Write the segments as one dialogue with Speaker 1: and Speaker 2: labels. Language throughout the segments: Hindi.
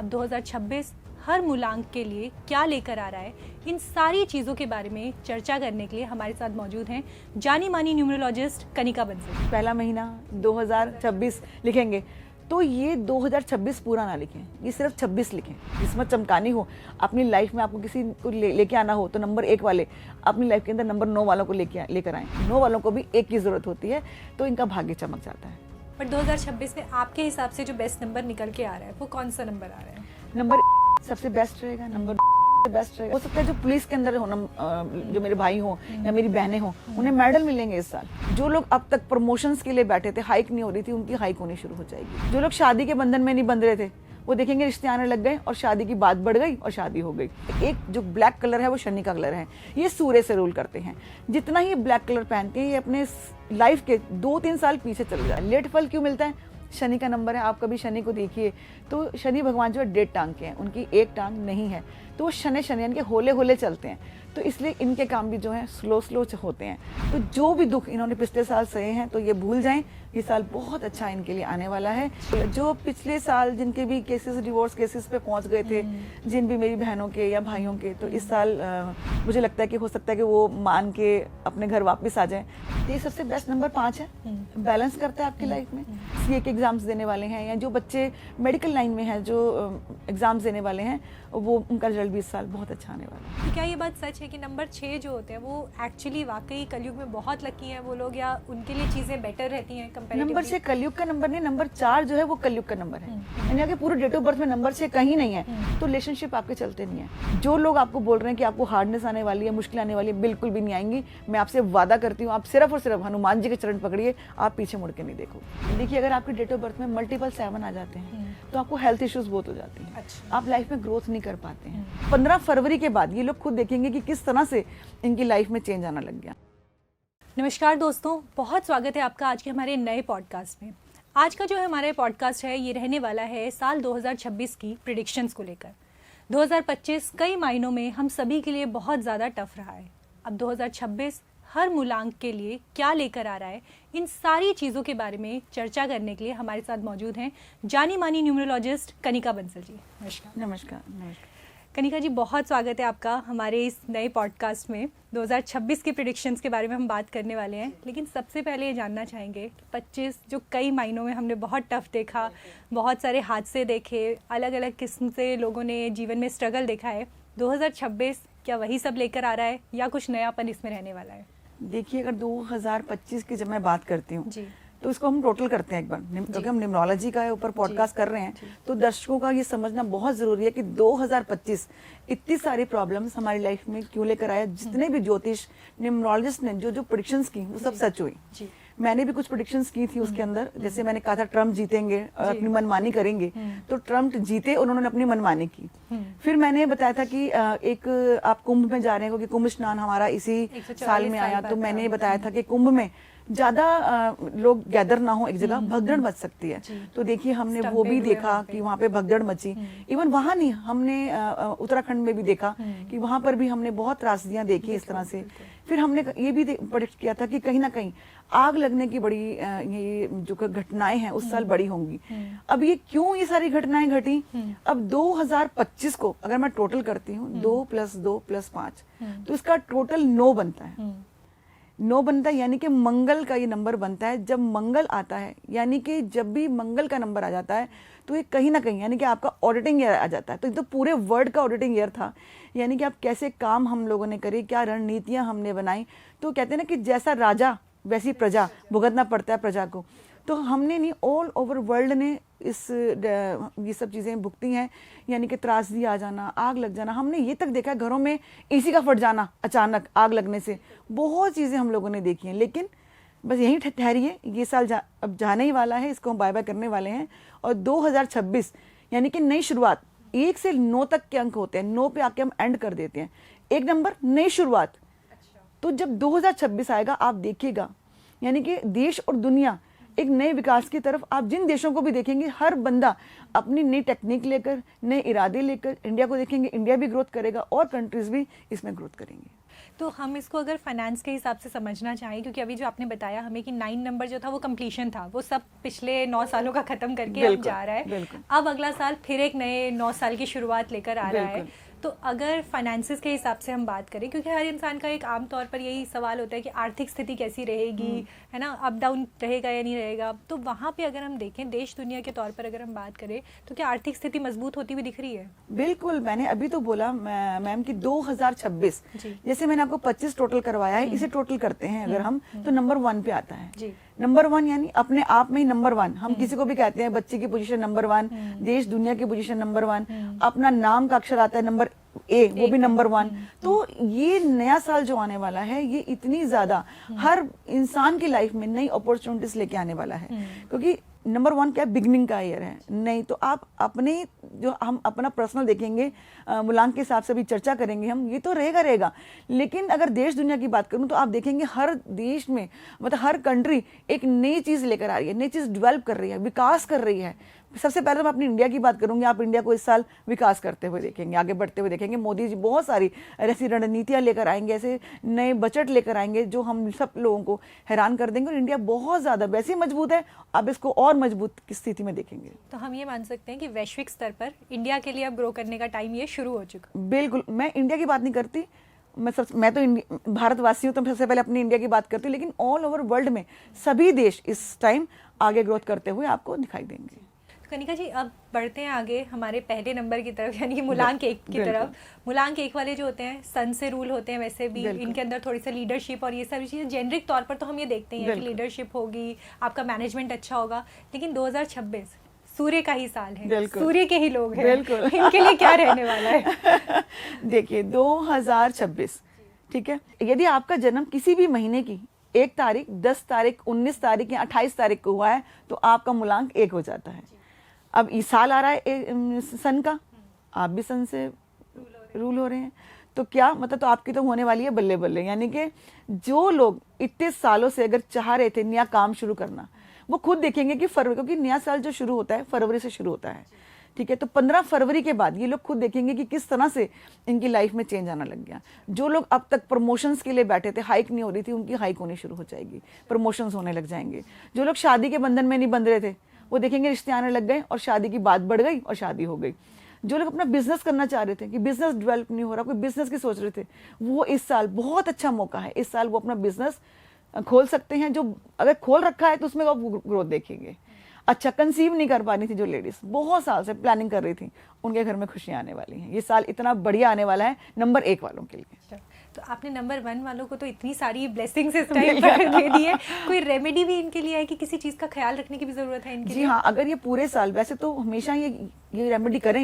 Speaker 1: अब 2026 हर मूलांक के लिए क्या लेकर आ रहा है, इन सारी चीज़ों के बारे में चर्चा करने के लिए हमारे साथ मौजूद हैं जानी मानी न्यूमरोलॉजिस्ट कनिका बंसल।
Speaker 2: पहला महीना 2026 लिखेंगे तो ये 2026 पूरा ना लिखें, ये सिर्फ 26 लिखें। किस्मत चमकानी हो, अपनी लाइफ में आपको किसी को लेके आना हो तो नंबर 1 वाले अपनी लाइफ के अंदर नंबर 9 वालों को लेकर आएँ। 9 वालों को भी 1 की ज़रूरत होती है, तो इनका भाग्य चमक जाता है।
Speaker 1: पर 2026 में आपके हिसाब से जो बेस्ट नंबर निकल के आ रहा है वो कौन सा नंबर आ रहा है?
Speaker 2: नंबर सबसे बेस्ट रहेगा, नंबर बेस्ट रहेगा। हो सकता है जो पुलिस के अंदर हो, जो मेरे भाई हो या मेरी बहनें हो, उन्हें मेडल मिलेंगे इस साल। जो लोग अब तक प्रमोशंस के लिए बैठे थे, हाइक नहीं हो रही थी, उनकी हाइक होनी शुरू हो जाएगी। जो लोग शादी के बंधन में नहीं बंध रहे थे, वो देखेंगे रिश्ते आने लग गए और शादी की बात बढ़ गई और शादी हो गई। एक जो ब्लैक कलर है वो शनि का कलर है, ये सूर्य से रूल करते हैं। जितना ही ब्लैक कलर पहनते हैं ये अपने लाइफ के 2-3 साल पीछे चले जाए। लेट फल क्यों मिलता है? शनि का नंबर है। आप कभी शनि को देखिए तो शनि भगवान जो है 1.5 टांग के हैं, उनकी 1 टांग नहीं है, तो वो शनि यानी कि होले होले चलते हैं, तो इसलिए इनके काम भी जो है स्लो होते हैं। तो जो भी दुख इन्होंने पिछले साल सहे हैं तो ये भूल जाएं, ये साल बहुत अच्छा इनके लिए आने वाला है। जो पिछले साल जिनके भी केसेस डिवोर्स केसेस पे पहुंच गए थे, जिन भी मेरी बहनों के या भाइयों के, तो इस साल मुझे लगता है कि हो सकता है कि वो मान के अपने घर वापस आ जाएं। ये सबसे बेस्ट नंबर 5 है, बैलेंस करता है आपकी लाइफ में। सीए के एग्जाम्स देने वाले हैं या जो बच्चे मेडिकल लाइन में हैं, जो एग्जाम्स देने वाले हैं, वो उनका रिजल्ट भी इस साल बहुत अच्छा आने वाला है।
Speaker 1: तो क्या ये बात सच है कि नंबर 6 जो होते हैं वो एक्चुअली वाकई कलयुग में बहुत लकी हैं वो लोग, या उनके लिए चीज़ें बेटर रहती हैं कंपैरेटिवली?
Speaker 2: नंबर 6 कलयुग का नंबर नहीं, नंबर 4 जो है वो कलयुग का नंबर है। यानी कि पूरे डेट ऑफ बर्थ में नंबर 6 कहीं नहीं है, तो रिलेशनशिप आपके चलते नहीं है। जो लोग आपको बोल रहे हैं कि आपको हार्डनेस आने वाली है, मुश्किल आने वाली है, बिल्कुल भी नहीं आएंगी। मैं आपसे वादा करती हूँ, आप सिर्फ और सिर्फ हनुमान जी के चरण पकड़िए, आप पीछे मुड़ के नहीं देखो। देखिए, अगर आपके डेट ऑफ बर्थ में मल्टीपल 7 आ जाते हैं तो आपको हेल्थ इश्यूज बहुत हो जाती हैं।
Speaker 1: अच्छा।
Speaker 2: आप लाइफ में ग्रोथ नहीं कर पाते हैं। 15 फरवरी के बाद ये लोग खुद देखेंगे कि किस तरह से इनकी लाइफ में चेंज आना लग गया।
Speaker 1: नमस्कार दोस्तों, बहुत स्वागत है आपका आज के हमारे नए पॉडकास्ट में। आज का जो हमारा पॉडकास्ट है ये रहने वाला है साल 2026 की प्रेडिक्शंस को लेकर। 2025 कई मायनों में हम सभी के लिए बहुत ज़्यादा टफ रहा है। अब 2026 हर मूलांक के लिए क्या लेकर आ रहा है, इन सारी चीज़ों के बारे में चर्चा करने के लिए हमारे साथ मौजूद हैं जानी मानी न्यूमरोलॉजिस्ट कनिका बंसल जी। नमस्कार।
Speaker 2: नमस्कार।
Speaker 1: कनिका जी, बहुत स्वागत है आपका हमारे इस नए पॉडकास्ट में। 2026 के प्रेडिक्शंस के बारे में हम बात करने वाले हैं, लेकिन सबसे पहले ये जानना चाहेंगे कि 25 जो कई मायनों में हमने बहुत टफ देखा, बहुत सारे हादसे देखे, अलग अलग किस्म से लोगों ने जीवन में स्ट्रगल देखा है, 2026 क्या वही सब लेकर आ रहा है या कुछ नयापन इसमें रहने वाला है?
Speaker 2: देखिए, अगर 2025 की जब मैं बात करती हूँ तो इसको हम टोटल करते हैं एक बार, क्योंकि हम न्यूमरोलॉजी का ऊपर पॉडकास्ट कर रहे हैं, तो दर्शकों का ये समझना बहुत जरूरी है कि 2025 इतनी सारी प्रॉब्लम्स हमारी लाइफ में क्यों लेकर आया। जितने भी ज्योतिष न्यूमरोलॉजिस्ट ने जो प्रेडिक्शंस की वो सब सच हुई। मैंने भी कुछ प्रेडिक्शंस की थी उसके अंदर, जैसे मैंने कहा था ट्रम्प जीतेंगे और अपनी मनमानी करेंगे, तो ट्रम्प जीते, उन्होंने अपनी मनमानी की। फिर मैंने बताया था कि एक आप कुंभ में जा रहे हैं, क्योंकि कुंभ स्नान हमारा इसी साल में आया, तो मैंने बताया था कि कुंभ में ज्यादा लोग गैदर ना हो एक जगह, भगदड़ मच सकती है। तो देखिए, हमने वो भी देखा कि वहाँ पे भगदड़ मची। इवन वहाँ नहीं, हमने उत्तराखंड में भी देखा कि वहाँ पर भी हमने बहुत त्रासदियां देखी इस तरह से। फिर हमने ये भी प्रेडिक्ट किया था कि कहीं ना कहीं आग लगने की बड़ी ये जो घटनाएं हैं उस साल बड़ी होंगी। अब ये क्यों ये सारी घटनाएं घटी? अब 2025 को अगर मैं टोटल करती हूँ 2 + 2 + 5, तो इसका टोटल 9 बनता है। 9 बनता है, यानी कि मंगल का ये नंबर बनता है। जब मंगल आता है, यानी कि जब भी मंगल का नंबर आ जाता है, तो ये कहीं ना कहीं यानी कि आपका ऑडिटिंग ईयर आ जाता है। तो ये तो पूरे वर्ल्ड का ऑडिटिंग ईयर था, यानी कि आप कैसे काम हम लोगों ने करे, क्या रणनीतियां हमने बनाई। तो कहते हैं ना कि जैसा राजा वैसी प्रजा, भुगतना पड़ता है प्रजा को। तो हमने नहीं, ऑल ओवर वर्ल्ड ने ये सब चीज़ें भुगती हैं, यानी कि त्रासदी आ जाना, आग लग जाना। हमने ये तक देखा है घरों में एसी का फट जाना अचानक आग लगने से, बहुत चीज़ें हम लोगों ने देखी हैं। लेकिन बस यहीं ठहरिए, ये साल अब जाने ही वाला है, इसको हम बाय बाय करने वाले हैं। और 2026 यानी कि नई शुरुआत। 1 से 9 तक के अंक होते हैं, 9 पे आके हम एंड कर देते हैं। 1 नंबर नई शुरुआत। तो जब 2026 आएगा आप देखिएगा, यानी कि देश और दुनिया एक नए विकास की तरफ। आप जिन देशों को भी देखेंगे, हर बंदा अपनी नई टेक्निक लेकर, नए इरादे लेकर इंडिया को देखेंगे, इंडिया भी ग्रोथ करेगा और कंट्रीज भी इसमें ग्रोथ करेंगे।
Speaker 1: तो हम इसको अगर फाइनेंस के हिसाब से समझना चाहें, क्योंकि अभी जो आपने बताया हमें कि 9 नंबर जो था वो कंप्लीशन था, वो सब पिछले 9 सालों का खत्म करके अब जा रहा है, अब अगला साल फिर एक नए 9 साल की शुरुआत लेकर आ रहा है। तो अगर फाइनेंसिस के हिसाब से हम बात करें, क्योंकि हर इंसान का एक आम तौर पर यही सवाल होता है कि आर्थिक स्थिति कैसी रहेगी, है ना, अप डाउन रहेगा या नहीं रहेगा, तो वहाँ पे अगर हम देखें देश दुनिया के तौर पर अगर हम बात करें तो क्या आर्थिक स्थिति मजबूत होती हुई दिख रही है?
Speaker 2: बिल्कुल, मैंने अभी तो बोला मैम कि 2026 जैसे मैंने आपको 25 टोटल करवाया है, इसे टोटल करते हैं अगर हम तो नंबर 1 पे आता है। नंबर 1 यानी अपने आप में ही नंबर 1, हम किसी को भी कहते हैं बच्चे की पोजीशन नंबर 1, देश दुनिया की पोजीशन नंबर 1, अपना नाम का अक्षर आता है नंबर ए, वो भी नंबर 1। तो ये नया साल जो आने वाला है ये इतनी ज्यादा हर इंसान की लाइफ में नई अपॉर्चुनिटीज लेके आने वाला है, क्योंकि नंबर 1 क्या बिगनिंग का ईयर है। नहीं तो आप अपने जो हम अपना पर्सनल देखेंगे, मूल्यांक के हिसाब से भी चर्चा करेंगे हम, ये तो रहेगा। लेकिन अगर देश दुनिया की बात करूं तो आप देखेंगे हर देश में, मतलब हर कंट्री एक नई चीज लेकर आ रही है, नई चीज डेवलप कर रही है, विकास कर रही है। सबसे पहले तो मैं अपनी इंडिया की बात करूंगी, आप इंडिया को इस साल विकास करते हुए देखेंगे, आगे बढ़ते हुए देखेंगे। मोदी जी बहुत सारी ऐसी रणनीतियां लेकर आएंगे, ऐसे नए बजट लेकर आएंगे जो हम सब लोगों को हैरान कर देंगे, और इंडिया बहुत ज्यादा वैसे ही मजबूत है, अब इसको और मजबूत की स्थिति में देखेंगे।
Speaker 1: तो हम ये मान सकते हैं कि वैश्विक स्तर पर इंडिया के लिए अब ग्रो करने का टाइम ये शुरू हो चुका।
Speaker 2: बिल्कुल, मैं इंडिया की बात नहीं करती, मैं तो भारतवासी हूँ, तो सबसे पहले अपनी इंडिया की बात करती हूँ, लेकिन ऑल ओवर वर्ल्ड में सभी देश इस टाइम आगे ग्रोथ करते हुए आपको दिखाई देंगे।
Speaker 1: कनिका जी, अब बढ़ते हैं आगे हमारे पहले नंबर की तरफ, यानी कि मूलांक 1 की तरफ। मूलांक 1 वाले जो होते हैं सन से रूल होते हैं, वैसे भी इनके अंदर थोड़ी सी लीडरशिप और ये सारी चीज़ें जेनरिक तौर पर तो हम ये देखते हैं कि लीडरशिप होगी, आपका मैनेजमेंट अच्छा होगा। लेकिन 2026 सूर्य का ही साल है, सूर्य के ही लोग हैं, इनके लिए क्या रहने वाला है?
Speaker 2: देखिए 2026, ठीक है, यदि आपका जन्म किसी भी महीने की 1 तारीख, 10 तारीख, 19 तारीख या 28 तारीख को हुआ है तो आपका मूलांक 1 हो जाता है। अब इस साल आ रहा है सन का, आप भी सन से रूल हो रहे हैं, तो क्या मतलब, तो आपकी तो होने वाली है बल्ले बल्ले। यानी कि जो लोग इतने सालों से अगर चाह रहे थे नया काम शुरू करना, वो खुद देखेंगे कि फरवरी, क्योंकि नया साल जो शुरू होता है फरवरी से शुरू होता है, ठीक है, तो 15 फरवरी के बाद ये लोग खुद देखेंगे कि किस तरह से इनकी लाइफ में चेंज आना लग गया। जो लोग अब तक प्रमोशंस के लिए बैठे थे, हाइक नहीं हो रही थी, उनकी हाइक होनी शुरू हो जाएगी, प्रमोशंस होने लग जाएंगे। जो लोग शादी के बंधन में नहीं बंध रहे थे, वो देखेंगे रिश्ते आने लग गए और शादी की बात बढ़ गई और शादी हो गई। जो लोग अपना बिजनेस करना चाह रहे थे कि बिजनेस डेवलप नहीं हो रहा, कोई बिजनेस की सोच रहे थे, वो इस साल बहुत अच्छा मौका है, इस साल वो अपना बिजनेस खोल सकते हैं। जो अगर खोल रखा है तो उसमें वो ग्रोथ देखेंगे। अच्छा, कंसीव नहीं कर पा रही थी जो लेडीज, बहुत साल से प्लानिंग कर रही थी, उनके घर में खुशियां आने वाली हैं। ये साल इतना बढ़िया आने वाला है नंबर 1 वालों के लिए।
Speaker 1: तो आपने नंबर 1 वालों को तो इतनी सारी ब्लेसिंग्स इस टाइम पर दे दी है, कोई रेमेडी भी इनके लिए है कि किसी चीज का ख्याल रखने की भी जरूरत है इनके लिए?
Speaker 2: जी हाँ, अगर ये पूरे साल, वैसे तो हमेशा ये रेमेडी करें,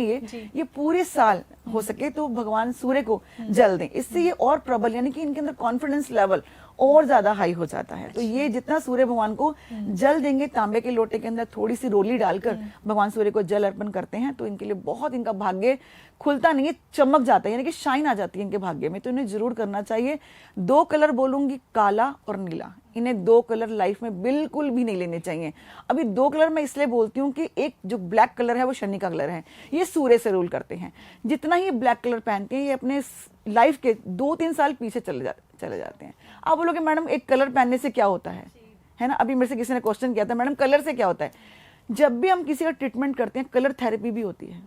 Speaker 2: ये पूरे साल हो सके तो भगवान सूर्य को जल दें, इससे ये और प्रबल, यानी कि इनके अंदर कॉन्फिडेंस लेवल और ज्यादा हाई हो जाता है। तो ये जितना सूर्य भगवान को जल देंगे, तांबे के लोटे के अंदर थोड़ी सी रोली डालकर भगवान सूर्य को जल अर्पण करते हैं, तो इनके लिए बहुत, इनका भाग्य खुलता नहीं है, चमक जाता है, यानी कि शाइन आ जाती है इनके भाग्य में। तो इन्हें जरूर करना चाहिए। 2 कलर बोलूंगी, काला और नीला, इन्हें 2 कलर लाइफ में बिल्कुल भी नहीं लेने चाहिए। अभी 2 कलर मैं इसलिए बोलती हूँ कि एक जो ब्लैक कलर है वो शनि का कलर है, ये सूर्य से रूल करते हैं। जितना ही ब्लैक कलर पहनते हैं ये अपने लाइफ के 2-3 साल पीछे चले जाते हैं। आप बोलोगे मैडम एक कलर पहनने से क्या होता है ना? अभी मेरे से किसी ने क्वेश्चन किया था, मैडम कलर से क्या होता है? जब भी हम किसी का ट्रीटमेंट करते हैं, कलर थेरेपी भी होती है।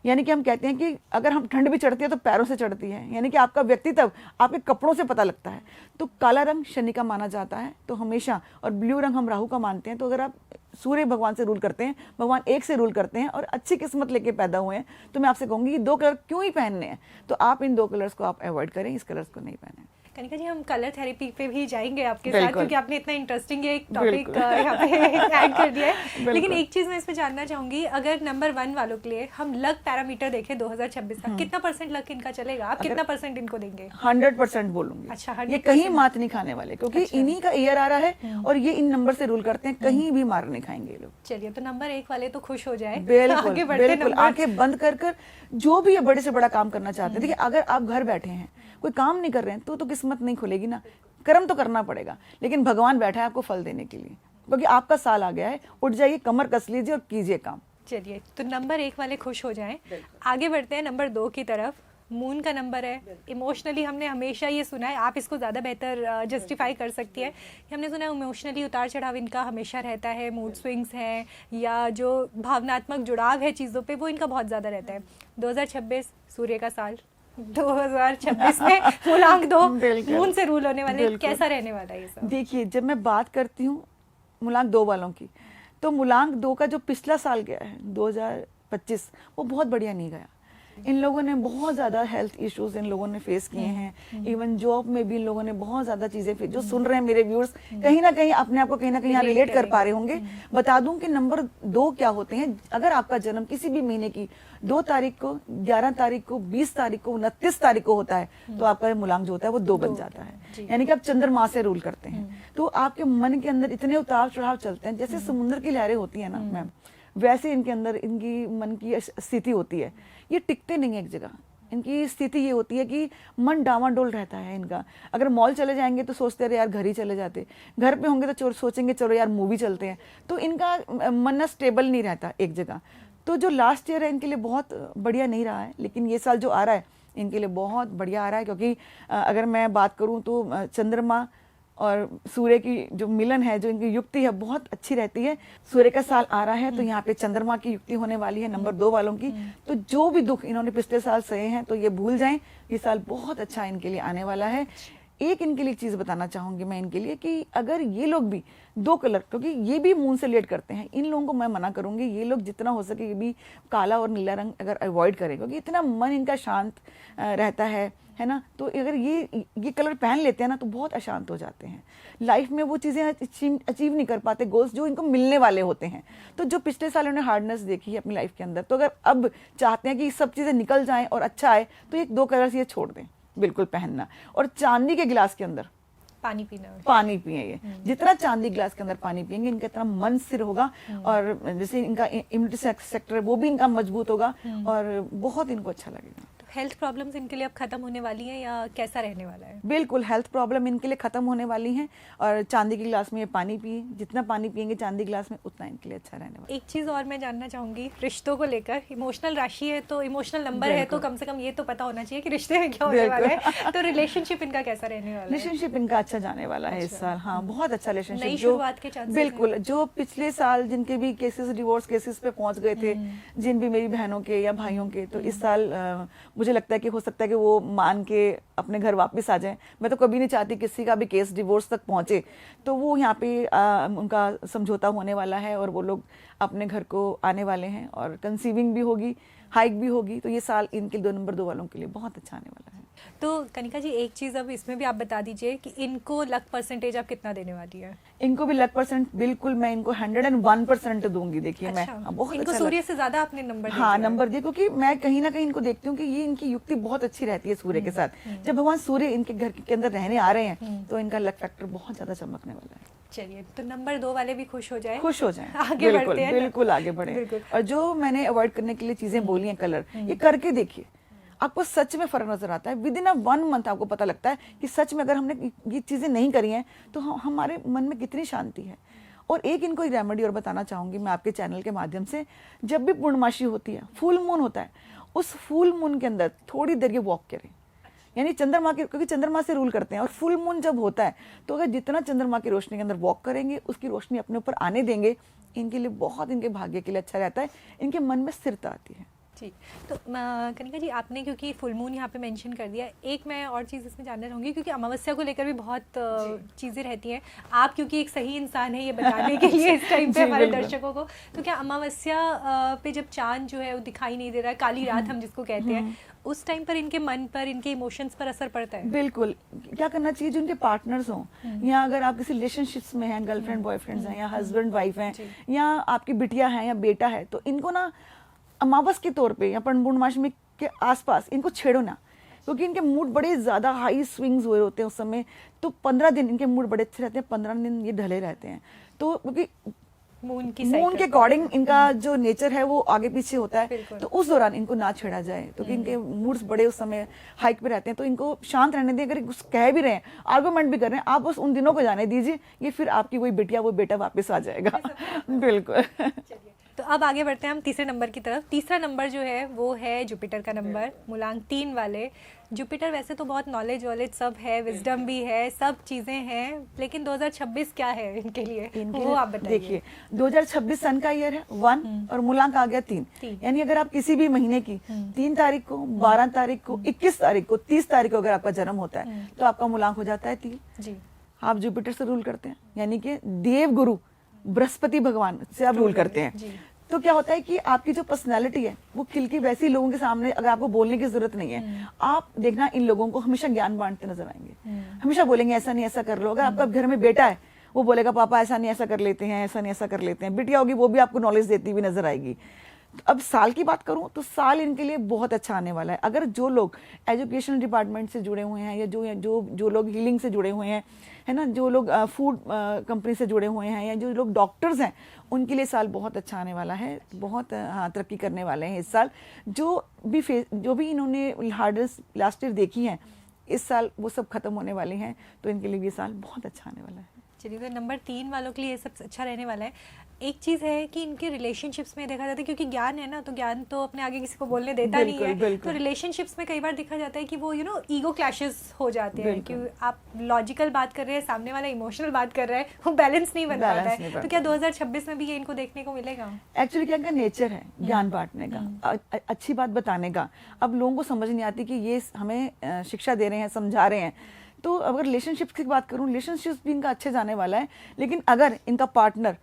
Speaker 2: यानी कि हम कहते हैं कि अगर हम ठंड भी चढ़ती है तो पैरों से चढ़ती है, यानी कि आपका व्यक्तित्व आपके कपड़ों से पता लगता है। तो काला रंग शनि का माना जाता है तो हमेशा, और ब्लू रंग हम राहु का मानते हैं। तो अगर आप सूर्य भगवान से रूल करते हैं, भगवान 1 से रूल करते हैं और अच्छी किस्मत लेके पैदा हुए हैं, तो मैं आपसे कहूंगी 2 कलर क्यों ही पहनने हैं, तो आप इन 2 कलर्स को आप अवॉइड करें, इस कलर्स को नहीं पहने।
Speaker 1: कनिका जी, हम कलर थेरेपी पे भी जाएंगे आपके साथ, क्योंकि आपने इतना इंटरेस्टिंग एक टॉपिक यहाँ पे ऐड कर दिया है। लेकिन एक चीज मैं इसमें जानना चाहूंगी, अगर नंबर 1 वालों के लिए हम लक पैरामीटर देखें 2026 का, कितना % लक इनका चलेगा? आप कितना % इनको देंगे?
Speaker 2: 100% बोलूंगी।
Speaker 1: अच्छा,
Speaker 2: ये कहीं मात नहीं खाने वाले, क्योंकि इन्हीं का ईयर आ रहा है और ये इन नंबर से रूल करते हैं, कहीं भी मार नहीं खाएंगे लोग।
Speaker 1: चलिए, तो नंबर 1 वाले तो खुश हो जाए।
Speaker 2: बिल्कुल, आंखें बंद कर जो भी बड़े से बड़ा काम करना चाहते हैं। देखिए, अगर आप घर बैठे हैं, कोई काम नहीं कर रहे हैं, तो किस्मत नहीं खुलेगी ना, कर्म तो करना पड़ेगा। लेकिन भगवान बैठा है आपको फल देने के लिए, क्योंकि आपका साल आ गया है। उठ जाइए, कमर कस लीजिए और कीजिए काम।
Speaker 1: चलिए, तो नंबर 1 वाले खुश हो जाएं। आगे बढ़ते हैं नंबर 2 की तरफ। मून का नंबर है। इमोशनली हमने हमेशा ये सुना है, आप इसको ज़्यादा बेहतर जस्टिफाई कर सकती है कि हमने सुना है इमोशनली उतार चढ़ाव इनका हमेशा रहता है, मूड स्विंग्स हैं या जो भावनात्मक जुड़ाव है चीज़ों पे वो इनका बहुत ज़्यादा रहता है। 2026 सूर्य का साल, 2026 में मूलांक 2 मून से रूल होने वाले, कैसा रहने वाला है ये सब?
Speaker 2: देखिए, जब मैं बात करती हूँ मूलांक 2 वालों की, तो मूलांक 2 का जो पिछला साल गया है 2025 वो बहुत बढ़िया नहीं गया। इन लोगों ने बहुत ज़्यादा हेल्थ इश्यूज इन लोगों ने फेस किए हैं, इवन जॉब में भी इन लोगों ने बहुत ज़्यादा चीज़ें फेस, जो सुन रहे हैं मेरे व्यूअर्स कहीं ना कहीं अपने आप को कहीं ना कहीं रिलेट कर पा रहे होंगे। बता दूं कि नंबर 2 क्या होते हैं। अगर आपका जन्म किसी भी महीने की 2 तारीख को, 11 तारीख को, 20 तारीख को, 29 तारीख को होता है तो आपका मूलांक जो होता है वो 2 बन जाता है, यानी कि आप चंद्रमा से रूल करते हैं। तो आपके मन के अंदर इतने उतार चढ़ाव चलते हैं, जैसे समुद्र की लहरें होती है ना मैम, वैसे इनके अंदर इनकी मन की स्थिति होती है। ये टिकते नहीं है एक जगह। इनकी स्थिति ये होती है कि मन डामाडोल रहता है इनका। अगर मॉल चले जाएंगे तो सोचते रहे यार घर ही चले जाते, घर पे होंगे तो सोचेंगे चलो यार मूवी चलते हैं। तो इनका मन ना स्टेबल नहीं रहता एक जगह। तो जो लास्ट ईयर है इनके लिए बहुत बढ़िया नहीं रहा है, लेकिन ये साल जो आ रहा है इनके लिए बहुत बढ़िया आ रहा है, क्योंकि अगर मैं बात करूँ तो चंद्रमा और सूर्य की जो मिलन है, जो इनकी युक्ति है बहुत अच्छी रहती है। सूर्य का साल आ रहा है तो यहाँ पे चंद्रमा की युक्ति होने वाली है नंबर 2 वालों की। तो जो भी दुख इन्होंने पिछले साल सहे हैं तो ये भूल जाएं, ये साल बहुत अच्छा इनके लिए आने वाला है। एक इनके लिए चीज बताना चाहूंगी मैं इनके लिए कि अगर ये लोग भी 2 कलर, क्योंकि ये भी मून से रिलेट करते हैं, इन लोगों को मैं मना करूंगी ये लोग जितना हो सके ये भी काला और नीला रंग अगर अवॉइड करें, क्योंकि इतना मन इनका शांत रहता है ना। तो अगर ये कलर पहन लेते हैं ना तो बहुत अशांत हो जाते हैं, लाइफ में वो चीज़ें अचीव नहीं कर पाते, गोल्स जो इनको मिलने वाले होते हैं। तो जो पिछले साल उन्होंने हार्डनेस देखी है अपनी लाइफ के अंदर, तो अगर अब चाहते हैं कि सब चीज़ें निकल जाएं और अच्छा आए तो ये 2 कलर्स ये छोड़ दें बिल्कुल पहनना। और चांदी के गिलास के अंदर
Speaker 1: पानी पीना,
Speaker 2: पानी पिए। ये जितना चांदी गिलास के अंदर पानी पिएंगे इनका इतना मन स्थिर होगा, और जैसे इनका इम्यूनिटी सेक्टर है वो भी इनका मजबूत होगा और बहुत इनको अच्छा लगेगा।
Speaker 1: हेल्थ प्रॉब्लम्स इनके लिए अब खत्म होने वाली हैं या कैसा रहने वाला है?
Speaker 2: बिल्कुल हेल्थ प्रॉब्लम इनके लिए खत्म होने वाली हैं, और चांदी के गिलास में ये पानी पिए, जितना पानी पिएंगे चांदी गिलास में उतना इनके लिए अच्छा रहने वाला है।
Speaker 1: एक चीज़ और मैं जानना चाहूंगी रिश्तों को लेकर, इमोशनल राशि है तो इमोशनल नंबर है तो कम से कम ये तो पता होना चाहिए कि रिश्ते में क्या होने वाला है। तो रिलेशनशिप इनका कैसा रहने वाला है?
Speaker 2: रिलेशनशिप इनका अच्छा जाने वाला है इस साल। हाँ, बहुत अच्छा रिलेशनशिप,
Speaker 1: नई शुरुआत के चांसेस
Speaker 2: बिल्कुल। जो पिछले साल जिनके भी केसेस डिवोर्स केसेस पे पहुंच गए थे, जिन भी मेरी बहनों के या भाइयों के, तो इस साल मुझे लगता है कि हो सकता है कि वो मान के अपने घर वापस आ जाएं। मैं तो कभी नहीं चाहती किसी का भी केस डिवोर्स तक पहुंचे, तो वो यहाँ पे उनका समझौता होने वाला है और वो लोग अपने घर को आने वाले हैं, और कंसीविंग भी होगी, हाइक भी होगी। तो ये साल इनके 2 नंबर 2 वालों के लिए बहुत अच्छा आने वाला है।
Speaker 1: तो कनिका जी एक चीज़ अब इसमें भी आप बता दीजिए कि इनको लक परसेंटेज आप कितना देने वाली है?
Speaker 2: इनको भी लक परसेंट बिल्कुल मैं इनको 101% दूंगी। देखिए
Speaker 1: अच्छा,
Speaker 2: मैं बहुत
Speaker 1: इनको
Speaker 2: अच्छा
Speaker 1: सूर्य से ज्यादा आपने नंबर
Speaker 2: हाँ नंबर दिए, क्योंकि मैं कहीं ना कहीं इनको देखती हूँ कि ये इनकी युक्ति बहुत अच्छी रहती है सूर्य के साथ। जब भगवान सूर्य इनके घर के अंदर रहने आ रहे हैं तो इनका लक फैक्टर बहुत ज्यादा चमकने वाला है।
Speaker 1: चलिए, तो नंबर 2 वाले भी खुश हो जाए,
Speaker 2: आगे बढ़ते हैं, बिल्कुल आगे बढ़े। और जो मैंने अवॉइड करने के लिए चीजें बोली हैं कलर, ये करके देखिए, आपको सच में फर्क नजर आता है। विद इन 1 मंथ आपको पता लगता है कि सच में अगर हमने ये चीजें नहीं करी हैं तो हमारे मन में कितनी शांति है। और एक इनको एक रेमेडी और बताना चाहूंगी मैं आपके चैनल के माध्यम से। जब भी पूर्णमासी होती है, फुल मून होता है, उस फुल मून के अंदर थोड़ी देर ये वॉक करें, यानी चंद्रमा के, क्योंकि चंद्रमा से रूल करते हैं, और फुल मून जब होता है तो अगर जितना चंद्रमा की रोशनी के अंदर वॉक करेंगे, उसकी रोशनी अपने ऊपर आने देंगे, इनके लिए बहुत, इनके भाग्य के लिए अच्छा रहता है, इनके मन में स्थिरता आती है।
Speaker 1: ठीक, तो कनिका जी आपने क्योंकि फुल मून यहाँ पे मेंशन कर दिया, एक मैं और चीज़ इसमें जानना चाहूँगी, क्योंकि अमावस्या को लेकर भी बहुत चीज़ें रहती हैं। आप क्योंकि एक सही इंसान है ये बताने के लिए इस टाइम पे हमारे दर्शकों को, तो क्या अमावस्या पे जब चांद जो है वो दिखाई नहीं दे रहा है, काली रात हम जिसको कहते हैं, उस टाइम पर इनके मन पर, इनके इमोशंस पर असर पड़ता है?
Speaker 2: बिल्कुल। क्या करना चाहिए, जो उनके पार्टनर्स हों, या अगर आप किसी रिलेशनशिप्स में हैं, गर्लफ्रेंड बॉयफ्रेंड्स हैं, या हस्बैंड वाइफ हैं, या आपकी बिटिया है या बेटा है, तो इनको ना अमावस के तौर पे या पूर्णमासी में के आसपास इनको छेड़ो ना, क्योंकि इनके मूड बड़े ज़्यादा हाई स्विंग्स हुए होते हैं उस समय। तो 15 दिन इनके मूड बड़े अच्छे रहते हैं, 15 दिन ये ढले रहते हैं। तो क्योंकि मून के अकॉर्डिंग इनका जो नेचर है वो आगे पीछे होता है, तो उस दौरान इनको ना छेड़ा जाए, क्योंकि इनके मूड्स बड़े उस समय हाइक पे रहते हैं। तो इनको शांत रहने दें। अगर कह भी रहे हैं, आर्गुमेंट भी कर रहे हैं, आप बस उन दिनों को जाने दीजिए, ये फिर आपकी वही बिटिया वो बेटा वापस आ जाएगा। बिल्कुल।
Speaker 1: तो अब आगे बढ़ते हैं हम तीसरे नंबर की तरफ। तीसरा नंबर जो है वो है जुपिटर का नंबर, मूलांक 3 वाले। जुपिटर वैसे तो बहुत नॉलेज वॉलेज सब है, विजडम भी है, सब चीज़ें हैं, लेकिन 2026 क्या है इनके लिए, वो आप बताइए।
Speaker 2: देखिए 2026 सन का ईयर है 1 और मूलांक आ गया 3, यानी अगर आप किसी भी महीने की 3 तारीख को, 12 तारीख को, 21 तारीख को, 30 तारीख को अगर आपका जन्म होता है तो आपका मूलांक हो जाता है 3 जी। आप जुपिटर से रूल करते हैं, यानी कि देव गुरु बृहस्पति भगवान से आप रूल करते हैं। तो क्या होता है कि आपकी जो पर्सनालिटी है वो खिल के वैसे ही लोगों के सामने, अगर आपको बोलने की जरूरत नहीं है, आप देखना इन लोगों को हमेशा ज्ञान बांटते नजर आएंगे, हमेशा बोलेंगे ऐसा नहीं ऐसा कर लो। अगर आपका घर में बेटा है वो बोलेगा पापा ऐसा नहीं ऐसा कर लेते हैं, ऐसा नहीं ऐसा कर लेते हैं। बिटिया होगी वो भी आपको नॉलेज देती हुई नजर आएगी। अब साल की बात करूं तो साल इनके लिए बहुत अच्छा आने वाला है। अगर जो लोग एजुकेशनल डिपार्टमेंट से जुड़े हुए हैं, या जो लोग हीलिंग से जुड़े हुए हैं, है ना, जो लोग फूड कंपनी से जुड़े हुए हैं, या जो लोग डॉक्टर्स हैं, उनके लिए साल बहुत अच्छा आने वाला है। बहुत तरक्की करने वाले हैं इस साल। जो भी इन्होंने हार्डेस्ट लास्ट ईयर देखी हैं, इस साल वो सब खत्म होने वाले हैं, तो इनके लिए ये साल बहुत अच्छा आने वाला है।
Speaker 1: चलिए, तो नंबर 3 वालों के लिए ये सब अच्छा रहने वाला है। एक चीज़ है कि इनके रिलेशनशिप्स में देखा जाता है, क्योंकि ज्ञान है ना, तो ज्ञान तो अपने आगे किसी को बोलने देता नहीं है, तो रिलेशनशिप्स में कई बार देखा जाता है कि वो ईगो क्लैशेस हो जाते हैं, कि आप लॉजिकल बात कर रहे हैं, सामने वाला इमोशनल बात कर रहा है, वो बैलेंस नहीं बन पाता है। तो क्या 2026 में भी ये इनको देखने को मिलेगा?
Speaker 2: एक्चुअली क्या इनका नेचर है ज्ञान बांटने का, अच्छी बात बताने का। अब लोगों को समझ नहीं आती कि ये हमें शिक्षा दे रहे हैं, समझा रहे हैं। तो अगर रिलेशनशिप की बात करूं, रिलेशनशिप भी इनका अच्छे जाने वाला है। लेकिन अगर इनका पार्टनर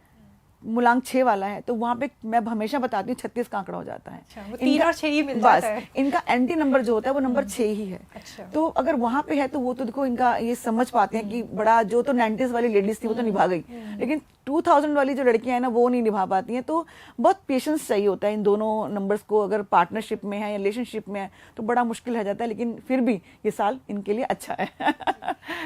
Speaker 2: मूलांक 6 वाला है तो वहां पे मैं हमेशा बताती हूँ 36 का आंकड़ा हो जाता है।
Speaker 1: अच्छा, वो 3 और 6 ही मिल जाता है।
Speaker 2: इनका एंटी नंबर जो होता है वो नंबर 6 ही है।
Speaker 1: अच्छा।
Speaker 2: तो अगर वहां पे है तो वो तो देखो इनका ये समझ पाते हैं कि बड़ा, जो तो 90s वाली लेडीज थी वो तो निभा गई, लेकिन 2000 वाली जो लड़कियां हैं ना वो नहीं निभा पाती हैं। तो बहुत पेशेंस चाहिए होता है इन दोनों नंबर्स को। अगर पार्टनरशिप में है या रिलेशनशिप में है तो बड़ा मुश्किल हो जाता है, लेकिन फिर भी ये साल इनके लिए अच्छा है।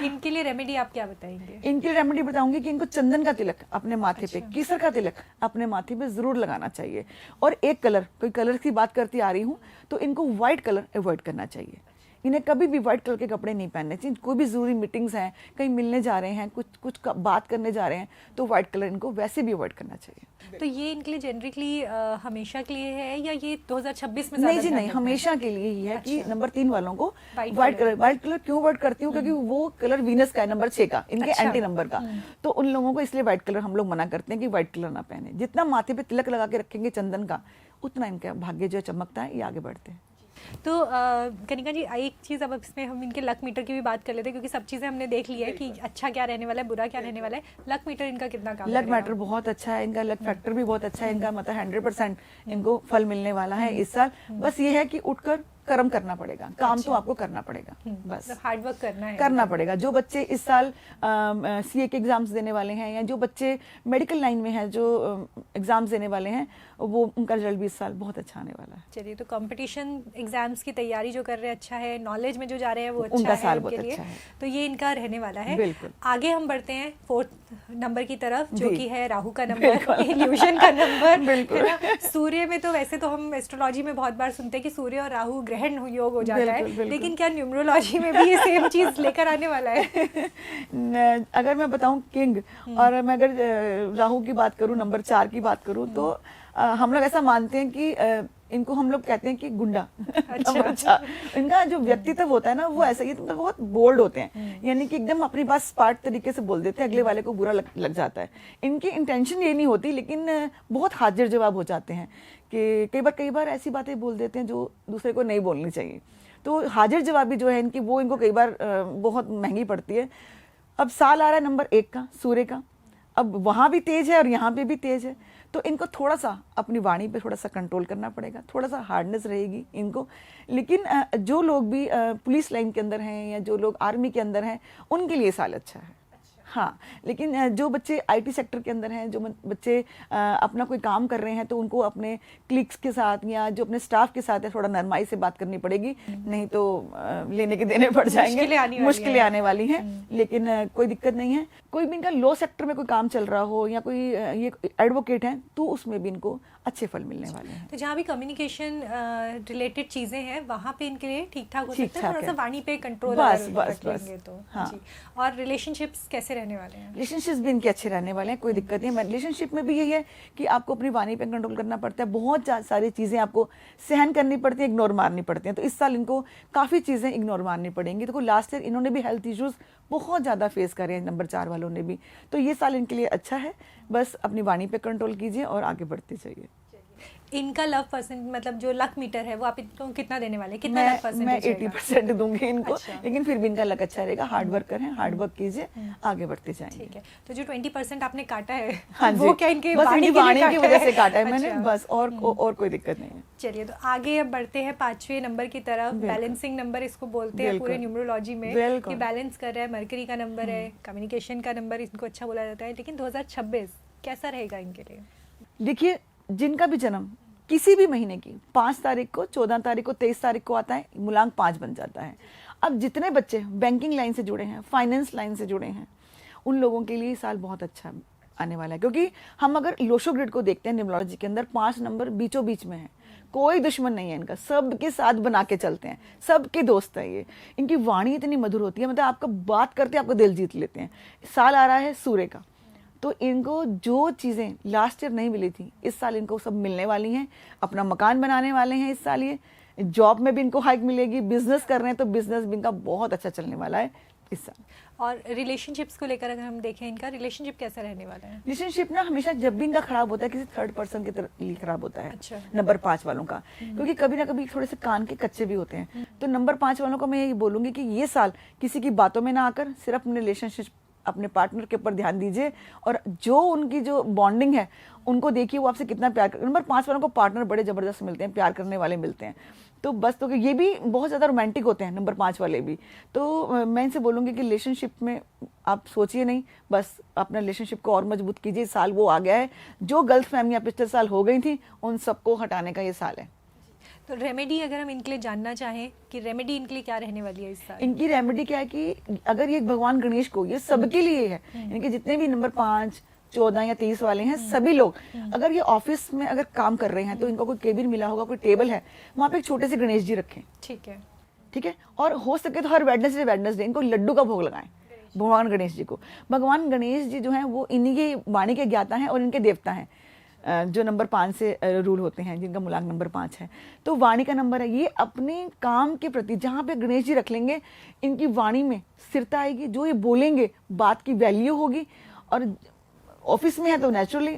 Speaker 1: इनके लिए रेमेडी आप क्या बताएंगे?
Speaker 2: इनकी रेमेडी बताऊंगी कि इनको चंदन का तिलक अपने माथे पे, केसर का तिलक अपने माथे पे जरूर लगाना चाहिए। और एक कलर, कोई कलर की बात करती आ रही हूँ तो इनको व्हाइट कलर अवॉइड करना चाहिए। इन्हें कभी भी व्हाइट कलर के कपड़े नहीं पहनने चाहिए। कोई भी जरूरी मीटिंग्स हैं, कहीं मिलने जा रहे हैं, कुछ बात करने जा रहे हैं, तो व्हाइट कलर इनको वैसे भी अवॉइड करना चाहिए।
Speaker 1: तो ये इनके लिए जनरली हमेशा के लिए है या ये 2026 में?
Speaker 2: नहीं जी नहीं, हमेशा के लिए ही है। अच्छा। कि नंबर 3 वालों को व्हाइट कलर क्यों अवॉइड करती हूँ, क्योंकि वो कलर वीनस का है, नंबर 6 का, इनके एंटी नंबर का। तो उन लोगों को इसलिए व्हाइट कलर हम लोग मना करते हैं कि व्हाइट कलर ना पहने। जितना माथे पे तिलक लगा के रखेंगे चंदन का, उतना इनका भाग्य जो चमकता है, ये आगे बढ़ते हैं।
Speaker 1: तो कनिका जी, एक चीज़ अब इसमें हम इनके लक मीटर की भी बात कर लेते हैं, क्योंकि सब चीज़ें हमने देख ली है कि अच्छा क्या रहने वाला है, बुरा क्या रहने वाला है। लक मीटर इनका कितना काम?
Speaker 2: लक मीटर बहुत अच्छा है इनका, लक फैक्टर भी बहुत अच्छा है इनका, मतलब 100% इनको फल मिलने वाला है इस साल। बस ये है कि उठकर कर्म करना पड़ेगा, काम तो आपको करना पड़ेगा, बस
Speaker 1: हार्ड वर्क
Speaker 2: करना पड़ेगा। जो बच्चे इस साल सीए के एग्जाम्स देने वाले हैं, या जो बच्चे मेडिकल लाइन में हैं, जो एग्जाम्स देने वाले हैं, वो उनका रिजल्ट भी इस साल बहुत अच्छा आने वाला है।
Speaker 1: चलिए, तो कंपटीशन एग्जाम्स की तैयारी जो कर रहे हैं अच्छा है, नॉलेज में जो जा रहे हैं वो अच्छा
Speaker 2: उनका
Speaker 1: है,
Speaker 2: साल बहुत अच्छा है।
Speaker 1: तो ये इनका रहने वाला है।
Speaker 2: बिल्कुल।
Speaker 1: आगे हम बढ़ते हैं 4th नंबर की तरफ, जो कि है राहु का नंबर, इल्यूशन का नंबर, है ना। सूर्य में तो वैसे तो हम एस्ट्रोलॉजी में बहुत बार सुनते हैं कि सूर्य और राहु ग्रहण योग हो जाता है, लेकिन क्या न्यूमरोलॉजी में भी ये सेम चीज लेकर आने वाला है?
Speaker 2: अगर मैं बताऊं किंग, और मैं अगर राहु की बात करूं, नंबर 4 की बात करूं, तो हम लोग ऐसा मानते हैं कि इनको हम लोग कहते हैं कि गुंडा। अच्छा। इनका जो व्यक्तित्व होता है ना वो ऐसा ही, तो बहुत बोल्ड होते हैं, यानी कि एकदम अपनी बात स्पार्ट तरीके से बोल देते हैं, अगले वाले को बुरा लग जाता है। इनकी इंटेंशन ये नहीं होती, लेकिन बहुत हाजिर जवाब हो जाते हैं कि कई बार ऐसी बातें बोल देते हैं जो दूसरे को नहीं बोलनी चाहिए। तो हाजिर जवाबी जो है इनकी, वो इनको कई बार बहुत महंगी पड़ती है। अब साल आ रहा है नंबर 1 का, सूर्य का, अब वहां भी तेज है और यहाँ पे भी तेज है, तो इनको थोड़ा सा अपनी वाणी पे थोड़ा सा कंट्रोल करना पड़ेगा, थोड़ा सा हार्डनेस रहेगी इनको। लेकिन जो लोग भी पुलिस लाइन के अंदर हैं या जो लोग आर्मी के अंदर हैं, उनके लिए साल अच्छा है। हाँ, लेकिन जो बच्चे आईटी सेक्टर के अंदर हैं, जो बच्चे अपना कोई काम कर रहे हैं, तो उनको अपने क्लिक्स के साथ या जो अपने स्टाफ के साथ है थोड़ा नरमाई से बात करनी पड़ेगी, नहीं तो लेने के देने पड़ जाएंगे, मुश्किलें आने वाली हैं। लेकिन कोई दिक्कत नहीं है, कोई भी इनका लो सेक्टर में कोई काम चल रहा हो या कोई ये एडवोकेट हैं तो उसमें भी इनको अच्छे फल मिलने वाले हैं।
Speaker 1: तो जहाँ भी कम्युनिकेशन रिलेटेड चीजें हैं वहाँ पे इनके लिए ठीक ठाक हो सकता है, थोड़ा सा वाणी पे कंट्रोल रख लेंगे तो। हाँ जी। और रिलेशनशिप्स कैसे रहने वाले हैं?
Speaker 2: रिलेशनशिप्स भी इनके अच्छे रहने वाले हैं, कोई दिक्कत नहीं है। रिलेशनशिप में भी यही है कि आपको अपनी वाणी पे कंट्रोल करना पड़ता है, बहुत सारी चीजें आपको सहन करनी पड़ती है, इग्नोर मारनी पड़ती हैं। तो इस साल इनको काफी चीजें इग्नोर मारनी पड़ेंगी। तो लास्ट ईयर इन्होंने भी हेल्थ इश्यूज बहुत ज्यादा फेस करे हैं, नंबर 4 वालों ने भी। तो ये साल इनके लिए अच्छा है, बस अपनी वाणी पे कंट्रोल कीजिए और आगे बढ़ते जाइए।
Speaker 1: इनका लव परसेंट मतलब जो लक मीटर है वो आप इनको कितना देने वाले, कितना लक परसेंट?
Speaker 2: मैं 80% दूंगी इनको। अच्छा। लेकिन फिर भी इनका लक अच्छा रहेगा, हार्ड वर्कर है, हार्ड वर्क कीजिए, आगे बढ़ते जाएंगे।
Speaker 1: ठीक है। तो जो 20% आपने काटा है,
Speaker 2: हाँ
Speaker 1: वो क्या इनके
Speaker 2: वाणी की वजह से काटा है मैंने, बस और कोई दिक्कत नहीं है।
Speaker 1: चलिए तो आगे अब बढ़ते हैं 5वें नंबर की तरफ। बैलेंसिंग नंबर इसको बोलते हैं पूरे न्यूमरोलॉजी में, कि बैलेंस कर रहा है, मरकरी का नंबर है, कम्युनिकेशन का नंबर इनको अच्छा बोला जाता है। लेकिन 2026 कैसा रहेगा इनके लिए?
Speaker 2: देखिए, जिनका भी जन्म किसी भी महीने की 5 तारीख को, 14 तारीख को, 23 तारीख को आता है, मूलांक 5 बन जाता है। अब जितने बच्चे बैंकिंग लाइन से जुड़े हैं, फाइनेंस लाइन से जुड़े हैं, उन लोगों के लिए साल बहुत अच्छा आने वाला है। क्योंकि हम अगर लोशो ग्रिड को देखते हैं न्यूमरोलॉजी के अंदर, 5 नंबर बीचों बीच में है, कोई दुश्मन नहीं है इनका, सबके साथ बना के चलते हैं, सबके दोस्त है ये। इनकी वाणी इतनी मधुर होती है, मतलब आपका बात करते आपको दिल जीत लेते हैं। साल आ रहा है सूर्य का, तो इनको जो चीज़ें लास्ट ईयर नहीं मिली थी इस साल इनको सब मिलने वाली हैं। अपना मकान बनाने वाले हैं इस साल ये, जॉब में भी इनको हाइक मिलेगी, बिजनेस कर रहे हैं तो बिजनेस भी इनका बहुत अच्छा चलने वाला है इस साल।
Speaker 1: और रिलेशनशिप्स को लेकर अगर हम देखें, इनका रिलेशनशिप कैसा रहने वाला है?
Speaker 2: रिलेशनशिप ना हमेशा जब भी इनका खराब होता है किसी थर्ड पर्सन के लिए खराब होता है।
Speaker 1: अच्छा।
Speaker 2: नंबर 5 वालों का, क्योंकि कभी ना कभी थोड़े से कान के कच्चे भी होते हैं। तो नंबर 5 वालों को मैं यही बोलूंगी कि ये साल किसी की बातों में ना आकर सिर्फ अपने रिलेशनशिप, अपने पार्टनर के ऊपर ध्यान दीजिए, और जो उनकी जो बॉन्डिंग है उनको देखिए वो आपसे कितना प्यार कर। नंबर 5 वालों को पार्टनर बड़े जबरदस्त मिलते हैं, प्यार करने वाले मिलते हैं। तो बस, तो ये भी बहुत ज़्यादा रोमांटिक होते हैं नंबर 5 वाले भी। तो मैं इनसे बोलूँगी कि रिलेशनशिप में आप सोचिए नहीं, बस अपना रिलेशनशिप को और मजबूत कीजिए। साल वो आ गया है, जो गलत फहमियाँ पिछले साल हो गई थी उन सबको हटाने का ये साल है।
Speaker 1: तो रेमेडी अगर हम इनके लिए जानना चाहें कि रेमेडी इनके लिए क्या रहने वाली है इस साल?
Speaker 2: इनकी रेमेडी क्या है कि अगर ये भगवान गणेश को, ये सबके लिए है, इनके जितने भी नंबर 5, 14 या 30 वाले हैं, सभी लोग अगर ये ऑफिस में अगर काम कर रहे हैं तो इनको कोई केबिन मिला होगा, कोई टेबल है, वहाँ पे एक छोटे से गणेश जी रखें।
Speaker 1: ठीक है,
Speaker 2: ठीक है। और हो सके तो हर वेडनेसडे इनको लड्डू का भोग लगाएं भगवान गणेश जी को। भगवान गणेश जी जो हैं वो इन्हीं के वाणी के ज्ञाता हैं और इनके देवता हैं, जो नंबर 5 से रूल होते हैं, जिनका मूलांक नंबर 5 है। तो वाणी का नंबर है, ये अपने काम के प्रति जहाँ पे गणेश जी रख लेंगे, इनकी वाणी में स्थिरता आएगी, जो ये बोलेंगे बात की वैल्यू होगी। और ऑफिस में है तो नेचुरली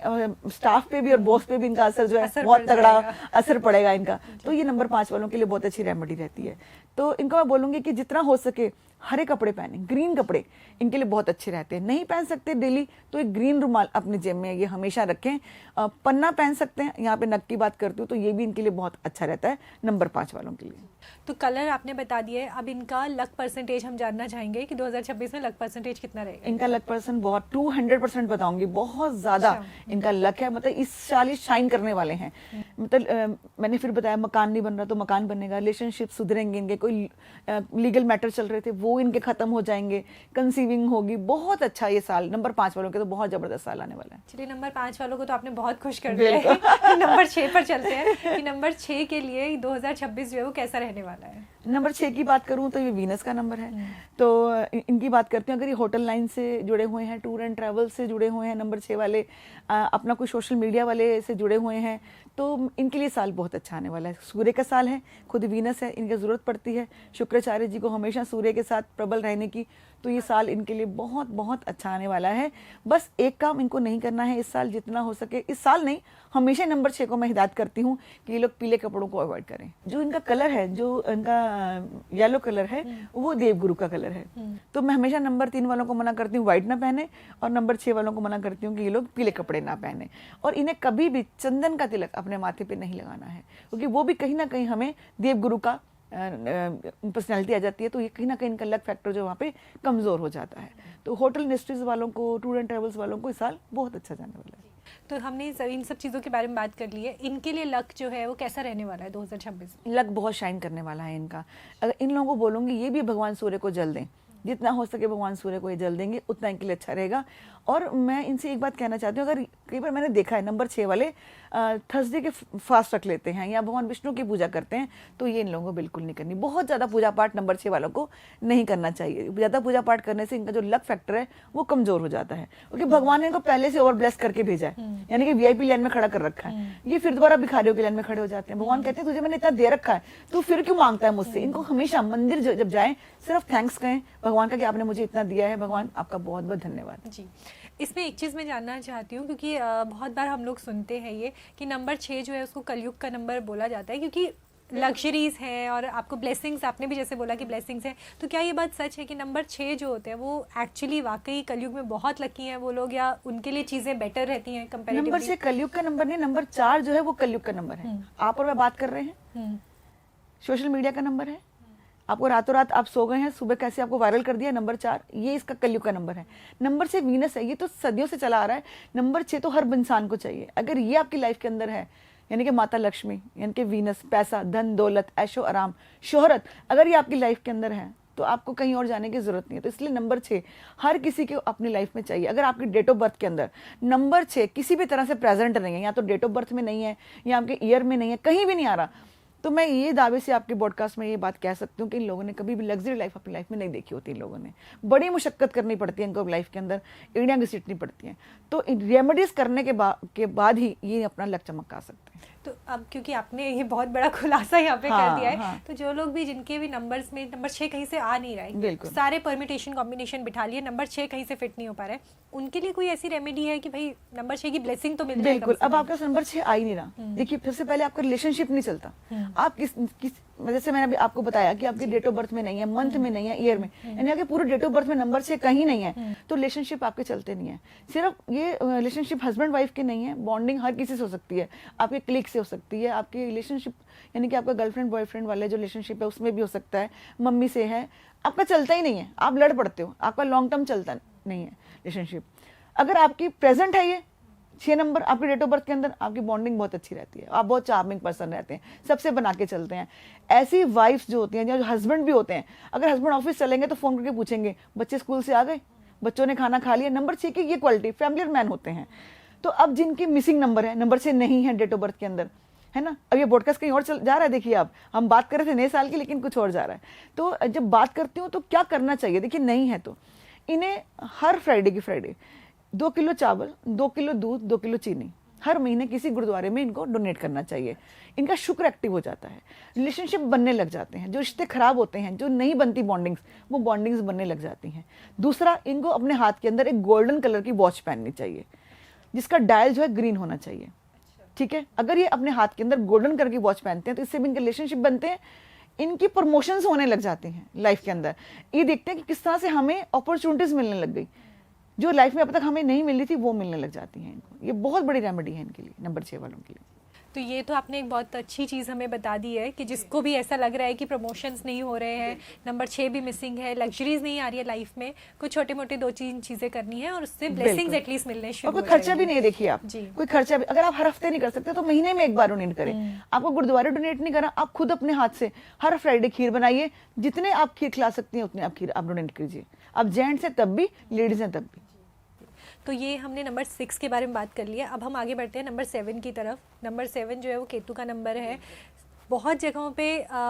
Speaker 2: स्टाफ पे भी और बॉस पे भी इनका असर जो है बहुत तगड़ा असर पड़ेगा इनका। तो ये नंबर 5 वालों के लिए बहुत अच्छी रेमेडी रहती है। तो इनको मैं बोलूंगी कि जितना हो सके हरे कपड़े पहने, ग्रीन कपड़े इनके लिए बहुत अच्छे रहते हैं। नहीं पहन सकते डेली तो एक ग्रीन रुमाल अपने जेब में ये हमेशा रखें। पन्ना पहन सकते हैं, यहाँ पे नग की बात करती हूँ, तो ये भी इनके लिए बहुत अच्छा रहता है नंबर 5 वालों के लिए।
Speaker 1: तो कलर आपने बता दिया है, अब इनका लक परसेंटेज हम जानना चाहेंगे कि 2026 में लक परसेंटेज कितना रहेगा?
Speaker 2: इनका लक परसेंट बहुत 200% बताऊंगी, बहुत ज्यादा इनका लक है। मतलब इस साल ही शाइन करने वाले हैं। मतलब मैंने फिर बताया मकान नहीं बन रहा तो मकान बनेगा, रिलेशनशिप सुधरेंगे इनके, कोई लीगल मैटर चल रहे थे वो इनके खत्म हो जाएंगे, कंसीविंग होगी। बहुत अच्छा ये साल नंबर 5 वालों के तो बहुत जबरदस्त साल आने वाला है।
Speaker 1: चलिए, नंबर 5 वालों को तो आपने बहुत खुश कर दिया है। नंबर 6 पर चलते हैं कि नंबर 6 के लिए 2026 जो है वो कैसा रहने वाला है?
Speaker 2: नंबर 6 की बात करूं तो ये वीनस का नंबर है। तो इनकी बात करते हैं, अगर ये होटल लाइन से जुड़े हुए हैं, टूर एंड ट्रैवल से जुड़े हुए हैं, नंबर 6 वाले अपना कोई सोशल मीडिया वाले से जुड़े हुए हैं, तो इनके लिए साल बहुत अच्छा आने वाला है। सूर्य का साल है, खुद वीनस है, इनकी ज़रूरत पड़ती है शुक्राचार्य जी को हमेशा सूर्य के साथ प्रबल रहने की। तो ये साल इनके लिए बहुत बहुत अच्छा आने वाला है। बस एक काम इनको नहीं करना है इस साल, जितना हो सके, इस साल नहीं हमेशा नंबर 6 को मैं हिदायत करती हूँ कि ये लोग पीले कपड़ों को अवॉइड करें। जो इनका कलर है, जो इनका येलो कलर है, वो देवगुरु का कलर है। तो मैं हमेशा नंबर 3 वालों को मना करती हूँ व्हाइट ना पहने, और नंबर 6 वालों को मना करती हूँ कि ये लोग पीले कपड़े ना पहने। और इन्हें कभी भी चंदन का तिलक अपने माथे पे नहीं लगाना है, क्योंकि वो भी कहीं ना कहीं हमें देवगुरु का पर्सनैलिटी आ जाती है। तो ये कहीं ना कहीं इनका लक फैक्टर जो वहाँ पे कमज़ोर हो जाता है। तो होटल इंडस्ट्रीज वालों को, टूर एंड ट्रेवल्स वालों को इस साल बहुत अच्छा जाने वाला है।
Speaker 1: तो हमने इन सब चीज़ों के बारे में बात कर ली है। इनके लिए लक जो है वो कैसा रहने वाला है 2026?
Speaker 2: लक बहुत शाइन करने वाला है इनका। अगर इन लोगों को बोलूँगी ये भी भगवान सूर्य को जल दें, जितना हो सके भगवान सूर्य को ये जल देंगे, उतना इनके लिए अच्छा रहेगा। और मैं इनसे एक बात कहना चाहती हूँ, अगर कई बार मैंने देखा है नंबर 6 वाले थर्सडे के फास्ट रख लेते हैं या भगवान विष्णु की पूजा करते हैं, तो ये इन लोगों को बिल्कुल नहीं करनी। बहुत ज़्यादा पूजा पाठ नंबर 6 वालों को नहीं करना चाहिए। ज़्यादा पूजा पाठ करने से इनका जो लक फैक्टर है वो कमजोर हो जाता है, क्योंकि भगवान ने इनको पहले से ओवर ब्लेस करके भेजा है, यानी कि VIP लाइन में खड़ा कर रखा है। ये फिर दोबारा भिखारियों की लाइन में खड़े हो जाते हैं। भगवान कहते हैं तुझे मैंने इतना दे रखा है, तू फिर क्यों मांगता है मुझसे। इनको हमेशा मंदिर जब जाए सिर्फ थैंक्स कहें भगवान का कि आपने मुझे इतना दिया है, भगवान आपका बहुत बहुत धन्यवाद
Speaker 1: जी। इसमें एक चीज़ मैं जानना चाहती हूँ, क्योंकि बहुत बार हम लोग सुनते हैं ये कि नंबर 6 जो है उसको कलयुग का नंबर बोला जाता है, क्योंकि लग्जरीज हैं और आपको ब्लेसिंग्स, आपने भी जैसे बोला कि ब्लेसिंग्स हैं, तो क्या ये बात सच है कि नंबर 6 जो होते हैं वो एक्चुअली वाकई कलयुग में बहुत लकी हैं वो लोग, या उनके लिए चीज़ें बेटर रहती हैं कंपैरेटिवली?
Speaker 2: नंबर 6 कलयुग का नंबर नहीं, नंबर 4 जो है वो कलयुग का नंबर है। आप और मैं बात कर रहे हैं, सोशल मीडिया का नंबर है, आपको रातों रात आप सो गए हैं, सुबह कैसे आपको वायरल कर दिया। नंबर 4 ये इसका कलयुग का नंबर है। नंबर 6 वीनस है, ये तो सदियों से चला आ रहा है। नंबर 6 तो हर इंसान को चाहिए। अगर ये आपकी लाइफ के अंदर है, यानी कि माता लक्ष्मी, यानी कि वीनस, पैसा, धन दौलत, ऐशो आराम, शोहरत, अगर ये आपकी लाइफ के अंदर है तो आपको कहीं और जाने की जरूरत नहीं है। तो इसलिए नंबर 6 हर किसी को अपनी लाइफ में चाहिए। अगर आपकी डेट ऑफ बर्थ के अंदर नंबर 6 किसी भी तरह से प्रेजेंट नहीं है, या तो डेट ऑफ बर्थ में नहीं है या आपके ईयर में नहीं है, कहीं भी नहीं आ रहा, तो मैं ये दावे से आपके पॉडकास्ट में ये बात कह सकती हूँ कि इन लोगों ने कभी भी लग्जरी लाइफ अपनी लाइफ में नहीं देखी होती। इन लोगों ने बड़ी मुशक्कत करनी पड़ती है इनको लाइफ के अंदर, एड़ियाँ घसीटनी पड़ती हैं, तो रेमेडीज करने के बाद ही ये अपना लक चमका सकते हैं।
Speaker 1: तो अब क्योंकि आपने ये बहुत बड़ा खुलासा यहाँ पे कर दिया है,
Speaker 2: हाँ।
Speaker 1: तो जो लोग भी जिनके भी नंबर्स में नंबर 6 कहीं से आ नहीं रहा है,
Speaker 2: बिल्कुल
Speaker 1: सारे परम्यूटेशन कॉम्बिनेशन बिठा लिए, नंबर 6 कहीं से फिट नहीं हो पा रहा है, उनके लिए कोई ऐसी रेमेडी है कि भाई नंबर 6 की ब्लेसिंग तो मिल जाए?
Speaker 2: बिल्कुल। अब आपका नंबर 6 आ ही नहीं रहा, देखिए सबसे पहले आपका रिलेशनशिप नहीं चलता। आप किस जैसे मैंने अभी आपको बताया कि आपकी डेट ऑफ बर्थ में नहीं है, मंथ में नहीं है, ईयर में, यानी आपके पूरे डेट ऑफ बर्थ में नंबर 6 कहीं नहीं है, तो रिलेशनशिप आपके चलते नहीं है। सिर्फ ये रिलेशनशिप हस्बैंड वाइफ के नहीं है, बॉन्डिंग हर किसी से हो सकती है, आपके क्लिक से हो सकती है, आपकी रिलेशनशिप यानी कि आपका गर्लफ्रेंड बॉयफ्रेंड वाले जो रिलेशनशिप है उसमें भी हो सकता है, मम्मी से है, आपका चलता ही नहीं है, आप लड़ पड़ते हो, आपका लॉन्ग टर्म चलता नहीं है रिलेशनशिप। अगर आपकी प्रेजेंट है ये 6 नंबर आपके डेट ऑफ बर्थ के अंदर, आपकी बॉन्डिंग बहुत अच्छी रहती है, आप बहुत चार्मिंग पर्सन रहते हैं, सबसे बना के चलते हैं। ऐसी वाइफ्स जो होती हैं, जो हस्बैंड भी होते हैं, अगर हस्बैंड ऑफिस चलेंगे तो फोन करके पूछेंगे बच्चे स्कूल से आ गए, बच्चों ने खाना खा लिया। नंबर 6 की ये क्वालिटी फैमिलियर मैन होते हैं। तो अब जिनकी मिसिंग नंबर है, नंबर 6 नहीं है डेट ऑफ बर्थ के अंदर, है ना, अब ये पॉडकास्ट कहीं और चल जा रहा है। देखिए आप, हम बात कर रहे थे नए साल की, लेकिन कुछ और जा रहा है। तो जब बात करती हूँ तो क्या करना चाहिए, देखिए नहीं है तो इन्हें हर फ्राइडे की फ्राइडे 2 किलो चावल, 2 किलो दूध, 2 किलो चीनी हर महीने किसी गुरुद्वारे में इनको डोनेट करना चाहिए। इनका शुक्र एक्टिव हो जाता है, रिलेशनशिप बनने लग जाते हैं, जो रिश्ते खराब होते हैं, जो नहीं बनती बॉन्डिंग्स, वो बॉन्डिंग्स बनने लग जाती हैं। दूसरा, इनको अपने हाथ के अंदर एक गोल्डन कलर की वॉच पहननी चाहिए, जिसका डायल जो है ग्रीन होना चाहिए। ठीक है, अगर ये अपने हाथ के अंदर गोल्डन कलर की वॉच पहनते हैं तो इससे भी इनके रिलेशनशिप बनते हैं, इनकी प्रमोशंस होने लग जाती हैं लाइफ के अंदर। ये देखते हैं कि किस तरह से हमें अपॉर्चुनिटीज मिलने लग गई, जो लाइफ में अब तक हमें नहीं मिली थी, वो मिलने लग जाती हैं इनको। ये बहुत बड़ी रेमेडी है इनके लिए, नंबर 6 वालों के लिए।
Speaker 1: तो ये तो आपने एक बहुत अच्छी चीज़ हमें बता दी है कि जिसको भी ऐसा लग रहा है कि प्रमोशंस नहीं हो रहे हैं, नंबर 6 भी मिसिंग है, लग्जरीज नहीं आ रही है लाइफ में, कुछ छोटे मोटे 2-3 चीज़ें करनी है और उससे ब्लेसिंग्स एटलीस्ट मिलने शुरू
Speaker 2: और कोई खर्चा भी नहीं है। देखिए आप, कोई खर्चा भी अगर आप हर हफ्ते नहीं कर सकते तो महीने में एक बार डोनेट करें। आपको गुरुद्वारे डोनेट नहीं करना, आप खुद अपने हाथ से हर फ्राइडे खीर बनाइए, जितने आप खीर खिला सकती हैं उतने आप खीर आप डोनेट कीजिए। आप जेंट्स हैं तब भी, लेडीज हैं तब भी।
Speaker 1: तो ये हमने नंबर 6 के बारे में बात कर लिया। अब हम आगे बढ़ते हैं नंबर 7 की तरफ। नंबर 7 जो है वो केतु का नंबर है। बहुत जगहों पे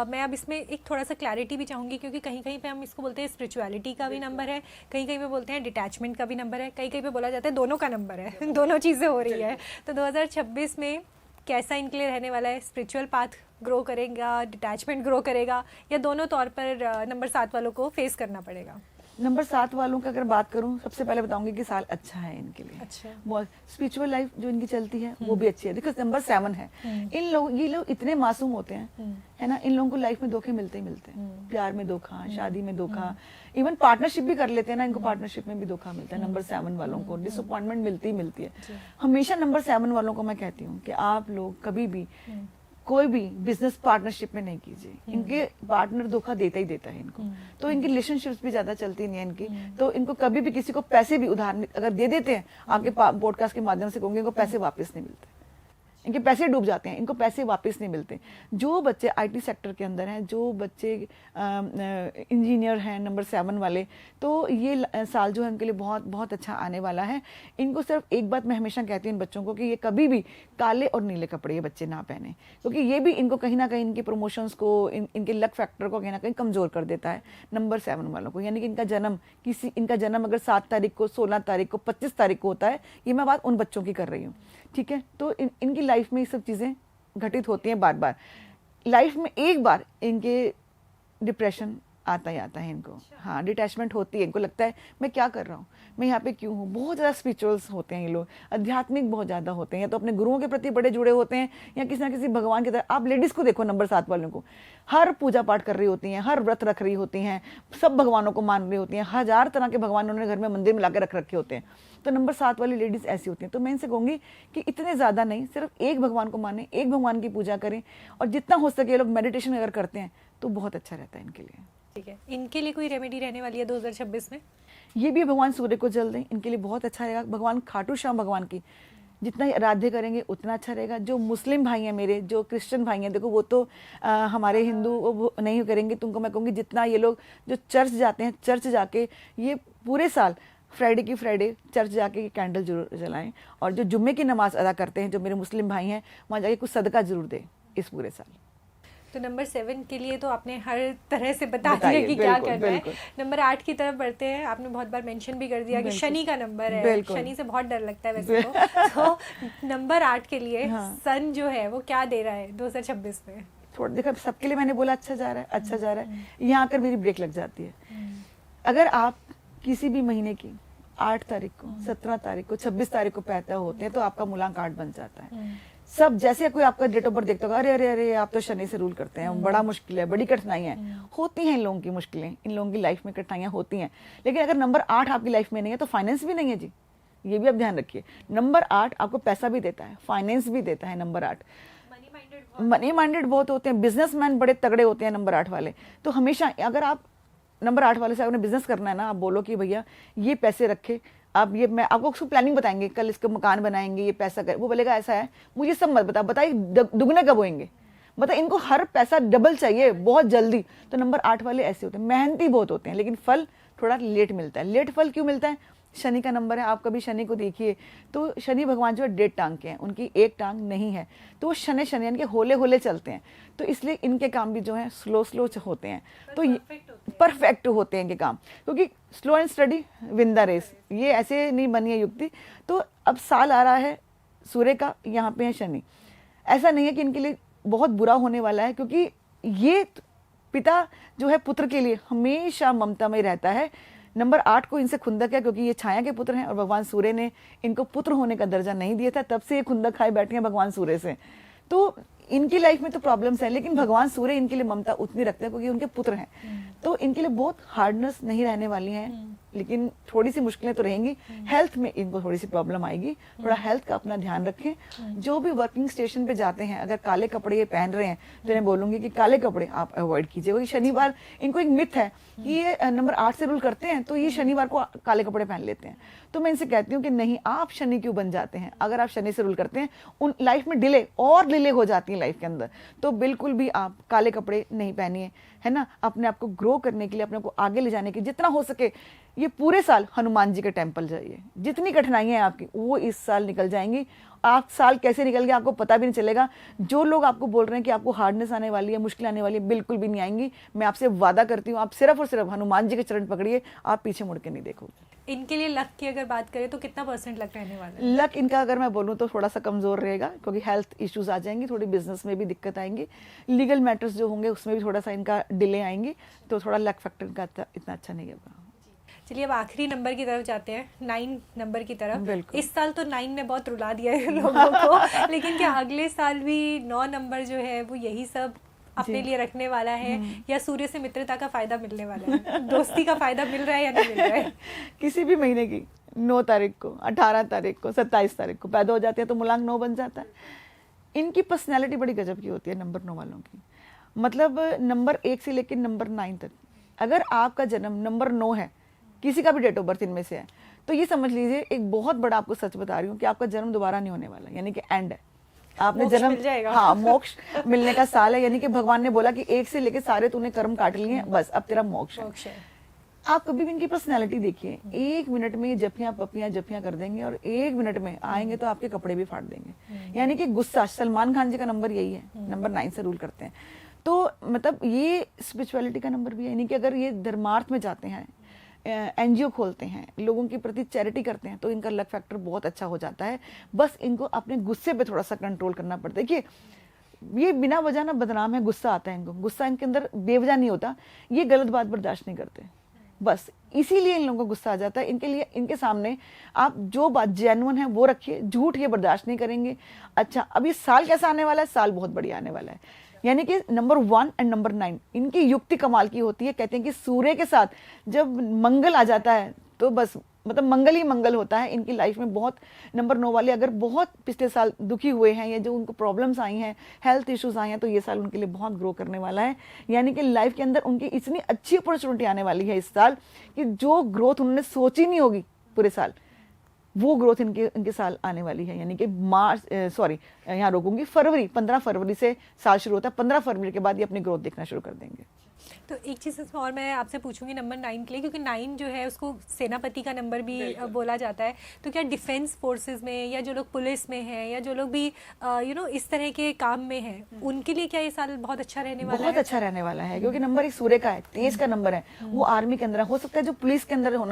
Speaker 1: मैं अब इसमें एक थोड़ा सा क्लैरिटी भी चाहूँगी, क्योंकि कहीं कहीं पे हम इसको बोलते हैं स्पिरिचुअलिटी का भी नंबर है, कहीं कहीं पे बोलते हैं डिटैचमेंट का भी नंबर है, कहीं कहीं पे बोला जाता है दोनों का नंबर है दोनों चीज़ें हो रही है। तो 2026 में कैसा इनके लिए रहने वाला है? स्पिरिचुअल पाथ ग्रो करेगा, डिटैचमेंट ग्रो करेगा, या दोनों तौर पर नंबर 7 वालों को फेस करना पड़ेगा?
Speaker 2: नंबर 7 वालों की अगर बात करूं, सबसे पहले बताऊंगी कि साल अच्छा है इनके लिए।
Speaker 1: अच्छा,
Speaker 2: बहुत स्पिरिचुअल लाइफ जो इनकी चलती है वो भी अच्छी है। देखो नंबर 7 है, ये लोग इतने मासूम होते हैं, है ना, इन लोगों को लाइफ में धोखे मिलते ही मिलते हैं। प्यार में धोखा, शादी में धोखा, इवन पार्टनरशिप भी कर लेते हैं ना, इनको पार्टनरशिप में भी धोखा मिलता है। नंबर 7 वालों को डिसअपॉइंटमेंट मिलती ही मिलती है हमेशा। नंबर 7 वालों को मैं कहती हूँ कि आप लोग कभी भी कोई भी बिजनेस पार्टनरशिप में नहीं कीजिए, इनके पार्टनर धोखा देता ही देता है इनको। तो इनकी रिलेशनशिप्स भी ज्यादा चलती नहीं है इनकी। तो इनको कभी भी किसी को पैसे भी उधार अगर दे देते हैं, आपके पॉडकास्ट के माध्यम से कहूंगे, इनको पैसे वापस नहीं मिलते। इनके पैसे डूब जाते हैं, इनको पैसे वापस नहीं मिलते। जो बच्चे आईटी सेक्टर के अंदर हैं, जो बच्चे इंजीनियर हैं नंबर 7 वाले, तो ये साल जो है उनके लिए बहुत बहुत अच्छा आने वाला है। इनको सिर्फ एक बात मैं हमेशा कहती हूँ इन बच्चों को कि ये कभी भी काले और नीले कपड़े ये बच्चे ना पहने, क्योंकि ये भी इनको कहीं ना कहीं इनके प्रमोशंस को, इनके लक फैक्टर को कहीं ना कहीं कमज़ोर कर देता है नंबर 7 वालों को। यानी कि इनका जन्म अगर 7 तारीख को, 16 तारीख को, 25 तारीख को होता है, ये मैं बात उन बच्चों की कर रही हूँ, ठीक है। तो इनकी लाइफ में ये सब चीज़ें घटित होती हैं बार बार। लाइफ में एक बार इनके डिप्रेशन आता ही आता है इनको, हाँ, डिटैचमेंट होती है, इनको लगता है मैं क्या कर रहा हूँ, मैं यहाँ पे क्यों हूँ। बहुत ज़्यादा स्पिरिचुअल्स होते हैं ये लोग, आध्यात्मिक बहुत ज़्यादा होते हैं, या तो अपने गुरुओं के प्रति बड़े जुड़े होते हैं या किसी ना किसी भगवान की तरह। आप लेडीज़ को देखो नंबर 7 वालों को, हर पूजा पाठ कर रही होती हैं, हर व्रत रख रही होती हैं, सब भगवानों को मान रही होती हैं, 1000 तरह के भगवान उन्होंने घर में मंदिर में ला के रख रखे होते हैं। तो नंबर 7 वाली लेडीज़ ऐसी होती हैं। तो मैं इनसे कहूँगी कि इतने ज़्यादा नहीं, सिर्फ एक भगवान को माने, एक भगवान की पूजा करें, और जितना हो सके ये लोग मेडिटेशन अगर करते हैं तो बहुत अच्छा रहता है इनके लिए।
Speaker 1: ठीक है, इनके लिए कोई रेमेडी रहने वाली है 2026 में?
Speaker 2: ये भी भगवान सूर्य को जल दें, इनके लिए बहुत अच्छा रहेगा। भगवान खाटू श्याम भगवान की जितना आराध्य करेंगे उतना अच्छा रहेगा। जो मुस्लिम भाई हैं मेरे, जो क्रिश्चियन भाई हैं, देखो वो तो हमारे हिंदू वो नहीं करेंगे, तुमको मैं कहूँगी जितना ये लोग जो चर्च जाते हैं, चर्च जाके ये पूरे साल फ्राइडे की फ्राइडे चर्च जाके कैंडल जरूर जलाएं, और जो जुम्मे की नमाज अदा करते हैं, जो मेरे मुस्लिम भाई हैं, वहाँ जाके कुछ सदका जरूर दें इस पूरे साल।
Speaker 1: तो नंबर 7 के लिए तो आपने हर तरह से बता दिया कि क्या करना है। नंबर 8 की तरफ बढ़ते हैं। आपने बहुत बार मेंशन भी कर दिया कि शनि का नंबर है, शनि से बहुत डर लगता है वैसे तो नंबर 8 के लिए सन जो है वो क्या दे रहा है 2026 में?
Speaker 2: थोड़ा देखो, सबके लिए मैंने बोला अच्छा जा रहा है, अच्छा जा रहा है। यहाँ आकर मेरी ब्रेक लग जाती है। अगर आप किसी भी महीने की 8 तारीख को, 17 तारीख को, 26 तारीख को पैदा होते हैं तो आपका मूलांक 8 बन जाता है। सब जैसे कोई आपका डेट ऑफ बर्थ देखता होगा, अरे अरे अरे आप तो शनि से रूल करते हैं, बड़ा मुश्किल है, बड़ी कठिनाइयां होती हैं इन लोगों की, मुश्किलें इन लोगों की लाइफ में कठिनाइयां होती हैं। लेकिन अगर नंबर 8 आपकी लाइफ में नहीं है तो फाइनेंस भी नहीं है जी, ये भी आप ध्यान रखिए। नंबर 8 आपको पैसा भी देता है, फाइनेंस भी देता है। नंबर 8 मनी माइंडेड बहुत होते हैं, बिजनेसमैन बड़े तगड़े होते हैं नंबर 8 वाले। तो हमेशा अगर आप नंबर 8 वाले से आपने बिजनेस करना है ना, आप बोलो कि भैया ये पैसे रखे, अब ये मैं आपको उसको प्लानिंग बताएंगे, कल इसका मकान बनाएंगे, ये पैसा कर, वो बोलेगा ऐसा है, मुझे सब मत बताइए दुगने कब होंगे, मतलब इनको हर पैसा डबल चाहिए बहुत जल्दी। तो नंबर 8 वाले ऐसे होते हैं, मेहनती बहुत होते हैं, लेकिन फल थोड़ा लेट मिलता है। लेट फल क्यों मिलता है? शनि का नंबर है, आप कभी शनि को देखिए तो शनि भगवान जो है 1.5 टांग के हैं, उनकी 1 टांग नहीं है, तो वो शनि यानी कि होले होले चलते हैं, तो इसलिए इनके काम भी जो है स्लो स्लो होते हैं, तो परफेक्ट होते हैं इनके काम, क्योंकि slow and steady win the race, ये ऐसे नहीं बनी है युक्ति। तो अब साल आ रहा है सूर्य का, यहाँ पे है शनि, ऐसा नहीं है कि इनके लिए बहुत बुरा होने वाला है, क्योंकि ये पिता जो है पुत्र के लिए हमेशा ममता में रहता है। नंबर 8 को इनसे खुंदक है, क्योंकि ये छाया के पुत्र हैं और भगवान सूर्य ने इनको पुत्र होने का दर्जा नहीं दिया था, तब से ये खुंदक खाए बैठे हैं भगवान सूर्य से। तो इनकी लाइफ में तो प्रॉब्लम्स हैं, लेकिन भगवान सूर्य इनके लिए ममता उतनी रखते हैं क्योंकि उनके पुत्र हैं। तो इनके लिए बहुत हार्डनेस नहीं रहने वाली है, लेकिन थोड़ी सी मुश्किलें तो रहेंगी। हेल्थ में इनको थोड़ी सी प्रॉब्लम आएगी, थोड़ा हेल्थ का अपना ध्यान रखें। जो भी वर्किंग स्टेशन पे जाते हैं, अगर काले कपड़े ये पहन रहे हैं तो इन्हें बोलूंगी कि काले कपड़े आप अवॉइड कीजिए, क्योंकि शनिवार इनको एक मिथ है कि ये नंबर 8 से रूल करते हैं तो ये शनिवार को काले कपड़े पहन लेते हैं। तो मैं इनसे कहती हूँ कि नहीं, आप शनि क्यों बन जाते हैं? अगर आप शनि से रूल करते हैं, उन लाइफ में डिले हो जाती है लाइफ के अंदर, तो बिल्कुल भी आप काले कपड़े नहीं पहनिए, है ना। अपने आप को ग्रो करने के लिए, अपने को आगे ले जाने के जितना हो सके, ये पूरे साल हनुमान जी के टेम्पल जाइए। जितनी कठिनाइयां हैं आपकी वो इस साल निकल जाएंगी। आप साल कैसे निकल गया आपको पता भी नहीं चलेगा। जो लोग आपको बोल रहे हैं कि आपको हार्डनेस आने वाली है, मुश्किल आने वाली है, बिल्कुल भी नहीं आएंगी। मैं आपसे वादा करती हूँ, आप सिर्फ और सिर्फ हनुमान जी के चरण पकड़िए, आप पीछे मुड़ के नहीं देखोगे।
Speaker 1: इनके लिए लक की अगर बात करें तो कितना % लक रहने वाला है?
Speaker 2: लक इनका अगर मैं बोलूँ तो थोड़ा सा कमजोर रहेगा, क्योंकि हेल्थ इश्यूज आ जाएंगी, थोड़ी बिजनेस में भी दिक्कत आएंगी, लीगल मैटर्स जो होंगे उसमें भी थोड़ा सा इनका डिले आएंगे, तो थोड़ा लक फैक्टर इनका इतना अच्छा नहीं होगा।
Speaker 1: चलिए अब आखिरी नंबर की तरफ जाते हैं, 9 नंबर की तरफ। इस साल तो 9 ने बहुत रुला दिया है लोगों को, लेकिन क्या अगले साल भी 9 नंबर जो है वो यही सब अपने लिए रखने वाला है, या सूर्य से मित्रता का फायदा मिलने वाला है? दोस्ती का फायदा मिल रहा है या नहीं मिल रहा है?
Speaker 2: किसी भी महीने की 9 तारीख को, 18 तारीख को, 27 तारीख को पैदा हो जाते हैं तो मूलांक 9 बन जाता है। इनकी पर्सनैलिटी बड़ी गजब की होती है नंबर 9 वालों की, मतलब नंबर 1 से लेकर नंबर 9 तक। अगर आपका जन्म नंबर 9 है, किसी का भी डेट ऑफ बर्थ इनमें से है, तो ये समझ लीजिए एक बहुत बड़ा आपको सच बता रही हूँ कि आपका जन्म दोबारा नहीं होने वाला, यानी कि एंड है। आपने जन्म, हाँ, मोक्ष मिलने का साल है, यानी कि भगवान ने बोला कि एक से लेके सारे तूने कर्म काट लिए हैं, बस अब तेरा मोक्ष है। आप कभी भी इनकी पर्सनैलिटी देखिए, 1 मिनट में जफियां पपियां जफियां कर देंगे और 1 मिनट में आएंगे तो आपके कपड़े भी फाड़ देंगे। यानी कि गुस्सा, सलमान खान जी का नंबर यही है, नंबर 9 से रूल करते हैं। तो मतलब ये स्पिरिचुअलिटी का नंबर भी है, यानी कि अगर ये धर्मार्थ में जाते हैं, एनजीओ खोलते हैं, लोगों के प्रति चैरिटी करते हैं, तो इनका लक फैक्टर बहुत अच्छा हो जाता है। बस इनको अपने गुस्से पे थोड़ा सा कंट्रोल करना पड़ता है। देखिए ये बिना वजह ना बदनाम है, गुस्सा आता है इनको, गुस्सा इनके अंदर बेवजह नहीं होता, ये गलत बात बर्दाश्त नहीं करते, बस इसीलिए इन लोगों को गुस्सा आ जाता है। इनके लिए, इनके सामने आप जो बात जेन्युइन है वो रखिए, झूठ ये बर्दाश्त नहीं करेंगे। अच्छा, अब ये साल कैसा आने वाला है? साल बहुत बढ़िया आने वाला है। यानी कि नंबर 1 एंड नंबर 9 इनकी युक्ति कमाल की होती है। कहते हैं कि सूर्य के साथ जब मंगल आ जाता है तो बस मतलब मंगल ही मंगल होता है इनकी लाइफ में। बहुत नंबर 9 वाले अगर बहुत पिछले साल दुखी हुए हैं या जो उनको प्रॉब्लम्स आई हैं, हेल्थ इश्यूज आए हैं, तो ये साल उनके लिए बहुत ग्रो करने वाला है। यानी कि लाइफ के अंदर उनकी इतनी अच्छी अपॉर्चुनिटी आने वाली है इस साल कि जो ग्रोथ उन्होंने सोची नहीं होगी पूरे साल, वो ग्रोथ इनके साल आने वाली है। यानी कि यहाँ रोकूंगी, 15 फरवरी से साल शुरू होता है, 15 फरवरी के बाद ये अपनी ग्रोथ देखना शुरू कर देंगे।
Speaker 1: तो एक चीज़ इसमें और मैं आपसे पूछूंगी नंबर 9 के लिए, क्योंकि 9 जो है उसको सेनापति का नंबर भी बोला जाता है। तो क्या डिफेंस फोर्सेस में या जो लोग पुलिस में हैं या जो लोग भी इस तरह के काम में हैं, उनके लिए क्या ये साल बहुत अच्छा रहने वाला है? बहुत अच्छा रहने वाला है, क्योंकि नंबर 1 सूर्य का है, तेज का नंबर है, वो आर्मी के अंदर हो सकता है, जो पुलिस के अंदर हो,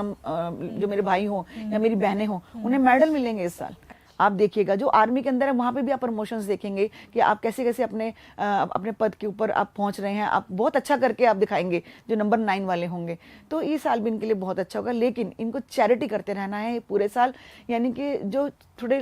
Speaker 1: जो मेरे भाई हो या मेरी बहनें हो, उन्हें मेडल मिलेंगे इस साल। आप देखिएगा जो आर्मी के अंदर है वहां पे भी आप प्रमोशंस देखेंगे कि आप कैसे कैसे अपने पद के ऊपर आप पहुंच रहे हैं, आप बहुत अच्छा करके आप दिखाएंगे जो नंबर 9 वाले होंगे। तो ये साल भी इनके लिए बहुत अच्छा होगा, लेकिन इनको चैरिटी करते रहना है पूरे साल। यानी कि जो थोड़े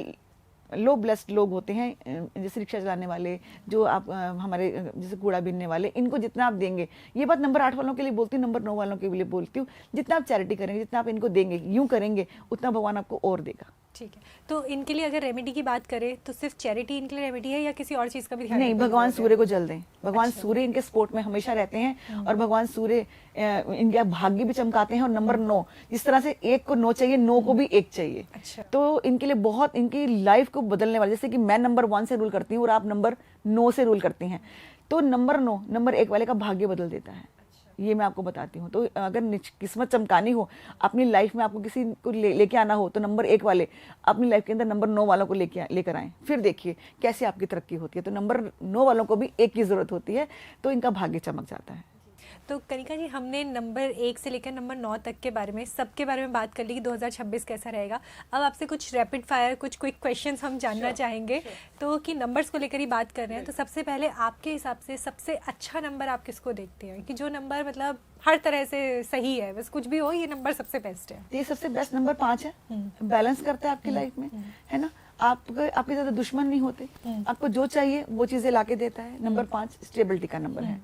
Speaker 1: लो ब्लेस्ड लोग होते हैं, जैसे रिक्शा चलाने वाले, जो आप हमारे जैसे कूड़ा बीनने वाले, इनको जितना आप देंगे, ये बात नंबर 8 वालों के लिए बोलती हूँ, नंबर 9 वालों के लिए बोलती हूँ, जितना आप चैरिटी करेंगे, जितना आप इनको देंगे, यूं करेंगे, उतना भगवान आपको और देगा। ठीक है, तो इनके लिए अगर रेमेडी की बात करें तो सिर्फ चैरिटी इनके लिए रेमेडी है या किसी और चीज का भी ध्यान?
Speaker 2: नहीं, भगवान सूर्य को जल दें। भगवान सूर्य इनके सपोर्ट में हमेशा रहते हैं और भगवान सूर्य इनके भाग्य भी चमकाते हैं। और नंबर 9, जिस तरह से 1 को 9 चाहिए, 9 को भी 1 चाहिए।
Speaker 1: अच्छा। तो
Speaker 2: इनके लिए बहुत, इनकी लाइफ को बदलने वाले, जैसे कि मैं नंबर 1 से रूल करती हूँ और आप नंबर 9 से रूल करती हैं, तो नंबर 9 नंबर 1 वाले का भाग्य बदल देता है। ये मैं आपको बताती हूँ। तो अगर किस्मत चमकानी हो अपनी लाइफ में, आपको किसी को लेके आना हो, तो नंबर 1 वाले अपनी लाइफ के अंदर नंबर 9 वालों को लेकर आएं, फिर देखिए कैसे आपकी तरक्की होती है। तो नंबर 9 वालों को भी 1 की जरूरत होती है, तो इनका भाग्य चमक जाता है।
Speaker 1: तो कनिका जी, हमने नंबर 1 से लेकर नंबर 9 तक के बारे में, सबके बारे में बात कर ली कि 2026 कैसा रहेगा। अब आपसे कुछ रैपिड फायर, कुछ क्विक क्वेश्चंस हम जानना चाहेंगे। तो कि नंबर्स को लेकर ही बात कर रहे हैं, तो सबसे पहले आपके हिसाब से सबसे अच्छा नंबर आप किसको देखते हैं कि जो नंबर मतलब हर तरह से सही है, बस कुछ भी हो, ये नंबर सबसे बेस्ट है?
Speaker 2: ये सबसे बेस्ट नंबर 5 है। बैलेंस करता है आपकी लाइफ में, है ना। आपके ज्यादा दुश्मन नहीं होते, आपको जो चाहिए वो चीजें लाके देता है। नंबर 5 स्टेबिलिटी का नंबर है।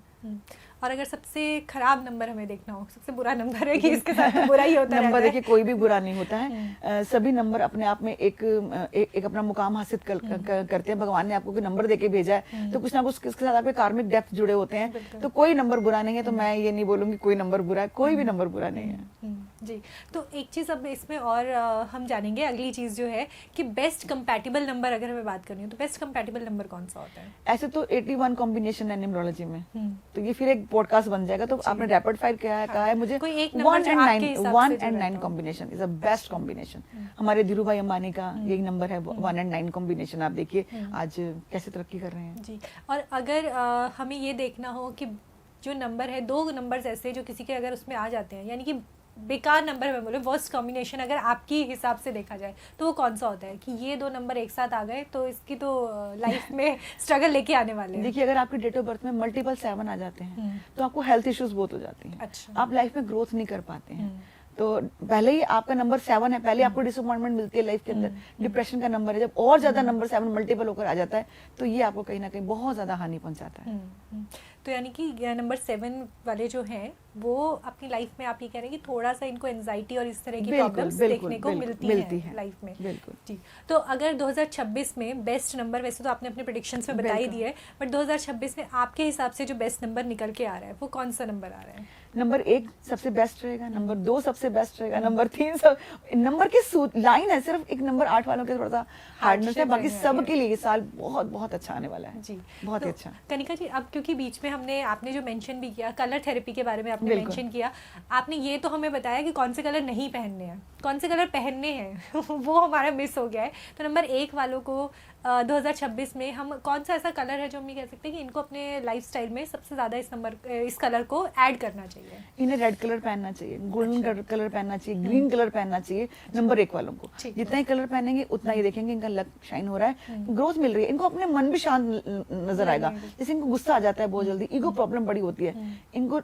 Speaker 1: और अगर सबसे खराब नंबर हमें देखना हो, सबसे बुरा नंबर है कि इसके साथ तो बुरा ही होता है?
Speaker 2: नंबर देखिए, कोई भी बुरा नहीं होता है। सभी नंबर अपने आप में एक अपना मुकाम हासिल करते हैं। भगवान ने आपको कोई नंबर देके भेजा है, तो कुछ ना कुछ इसके साथ आपके कार्मिक डेप्थ जुड़े होते हैं। तो कोई नंबर बुरा नहीं है। तो मैं ये नहीं बोलूंगी कोई नंबर बुरा है, कोई भी नंबर बुरा नहीं है
Speaker 1: जी। तो एक चीज अब इसमें और हम जानेंगे, अगली चीज जो है कि बेस्ट कंपैटिबल नंबर अगर हमें बात करनी हो, तो बेस्ट कंपैटिबल नंबर कौन सा होता है?
Speaker 2: ऐसे तो 81 कॉम्बिनेशन है न्यूमरोलॉजी में, तो ये फिर एक पॉडकास्ट बन जाएगा। तो आपने रैपिड फायर कहा है मुझे, 1 and 9 combination is a best combination. हमारे धीरू भाई अंबानी का यही नंबर है, 1 and 9 कॉम्बिनेशन। आप देखिए आज कैसे तरक्की कर रहे हैं
Speaker 1: जी। और अगर हमें ये देखना हो कि जो नंबर है, 2 नंबर्स ऐसे जो किसी के अगर उसमें आ जाते हैं, यानी कि बेकार नंबर में बोले, वर्स्ट कॉम्बिनेशन अगर आपकी हिसाब से देखा जाए, तो वो कौन सा होता है कि ये 2 नंबर एक साथ आ गए तो इसकी तो लाइफ में स्ट्रगल लेके आने वाले हैं?
Speaker 2: देखिए, अगर आपकी डेट ऑफ बर्थ में मल्टीपल 7 आ जाते हैं तो आपको हेल्थ इश्यूज बहुत हो जाती हैं।
Speaker 1: अच्छा।
Speaker 2: आप लाइफ में ग्रोथ नहीं कर पाते हैं। तो पहले ही आपका नंबर 7 है, पहले आपको डिसअपॉइंटमेंट मिलती है लाइफ के अंदर, डिप्रेशन का नंबर है। जब और ज्यादा नंबर 7 मल्टीपल होकर आ जाता है, तो ये आपको कहीं ना कहीं बहुत ज्यादा हानि पहुंचाता है।
Speaker 1: तो यानी कि नंबर 7 वाले जो हैं वो अपनी लाइफ में आप ये कह रहे हैं कि थोड़ा सा इनको एंजाइटी और इस तरह की प्रॉब्लम्स देखने को मिलती है लाइफ में। जी, तो अगर 2026 में बेस्ट नंबर, वैसे तो आपने अपने प्रेडिक्शंस में बता ही दिए, बट 2026 में आपके हिसाब से जो बेस्ट नंबर निकल के आ रहा है वो कौन सा नंबर आ रहा है?
Speaker 2: नंबर 1 सबसे बेस्ट रहेगा, नंबर 2 सबसे बेस्ट रहेगा, नंबर 3 सब नंबर की लाइन है, सिर्फ एक नंबर 8 वालों के थोड़ा सा हार्डनेस है, बाकी सब के लिए ये साल बहुत बहुत अच्छा आने वाला है जी, बहुत ही अच्छा।
Speaker 1: कनिका जी, अब क्योंकि बीच में आपने जो मेंशन भी किया कलर थेरेपी के बारे में आपने मेंशन किया, आपने ये तो हमें बताया कि कौन से कलर नहीं पहनने हैं, कौन से कलर पहनने हैं वो हमारा मिस हो गया है। तो नंबर 1 वालों को 2026 में हम कौन सा ऐसा कलर है जो हम ये कह सकते हैं कि इनको अपने लाइफस्टाइल में सबसे ज्यादा इस कलर को ऐड करना चाहिए?
Speaker 2: इन्हें रेड कलर पहनना चाहिए, गोल्डन कलर पहनना चाहिए, ग्रीन कलर पहनना चाहिए नंबर 1 वालों को। जितना ही कलर पहनेंगे उतना ही देखेंगे इनका लक शाइन हो रहा है, ग्रोथ मिल रही है, इनको अपने मन भी शांत नजर आएगा। जैसे इनको गुस्सा आ जाता है बहुत जल्दी, ईगो प्रॉब्लम बड़ी होती है, इनको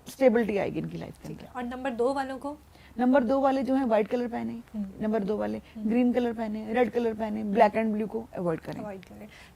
Speaker 2: स्टेबिलिटी आएगी इनकी लाइफ के अंदर।
Speaker 1: और नंबर 2 वालों को?
Speaker 2: नंबर 2 वाले जो है व्हाइट कलर पहने, नंबर 2 वाले ग्रीन कलर पहने, रेड कलर पहने, ब्लैक एंड ब्लू को अवॉइड करें।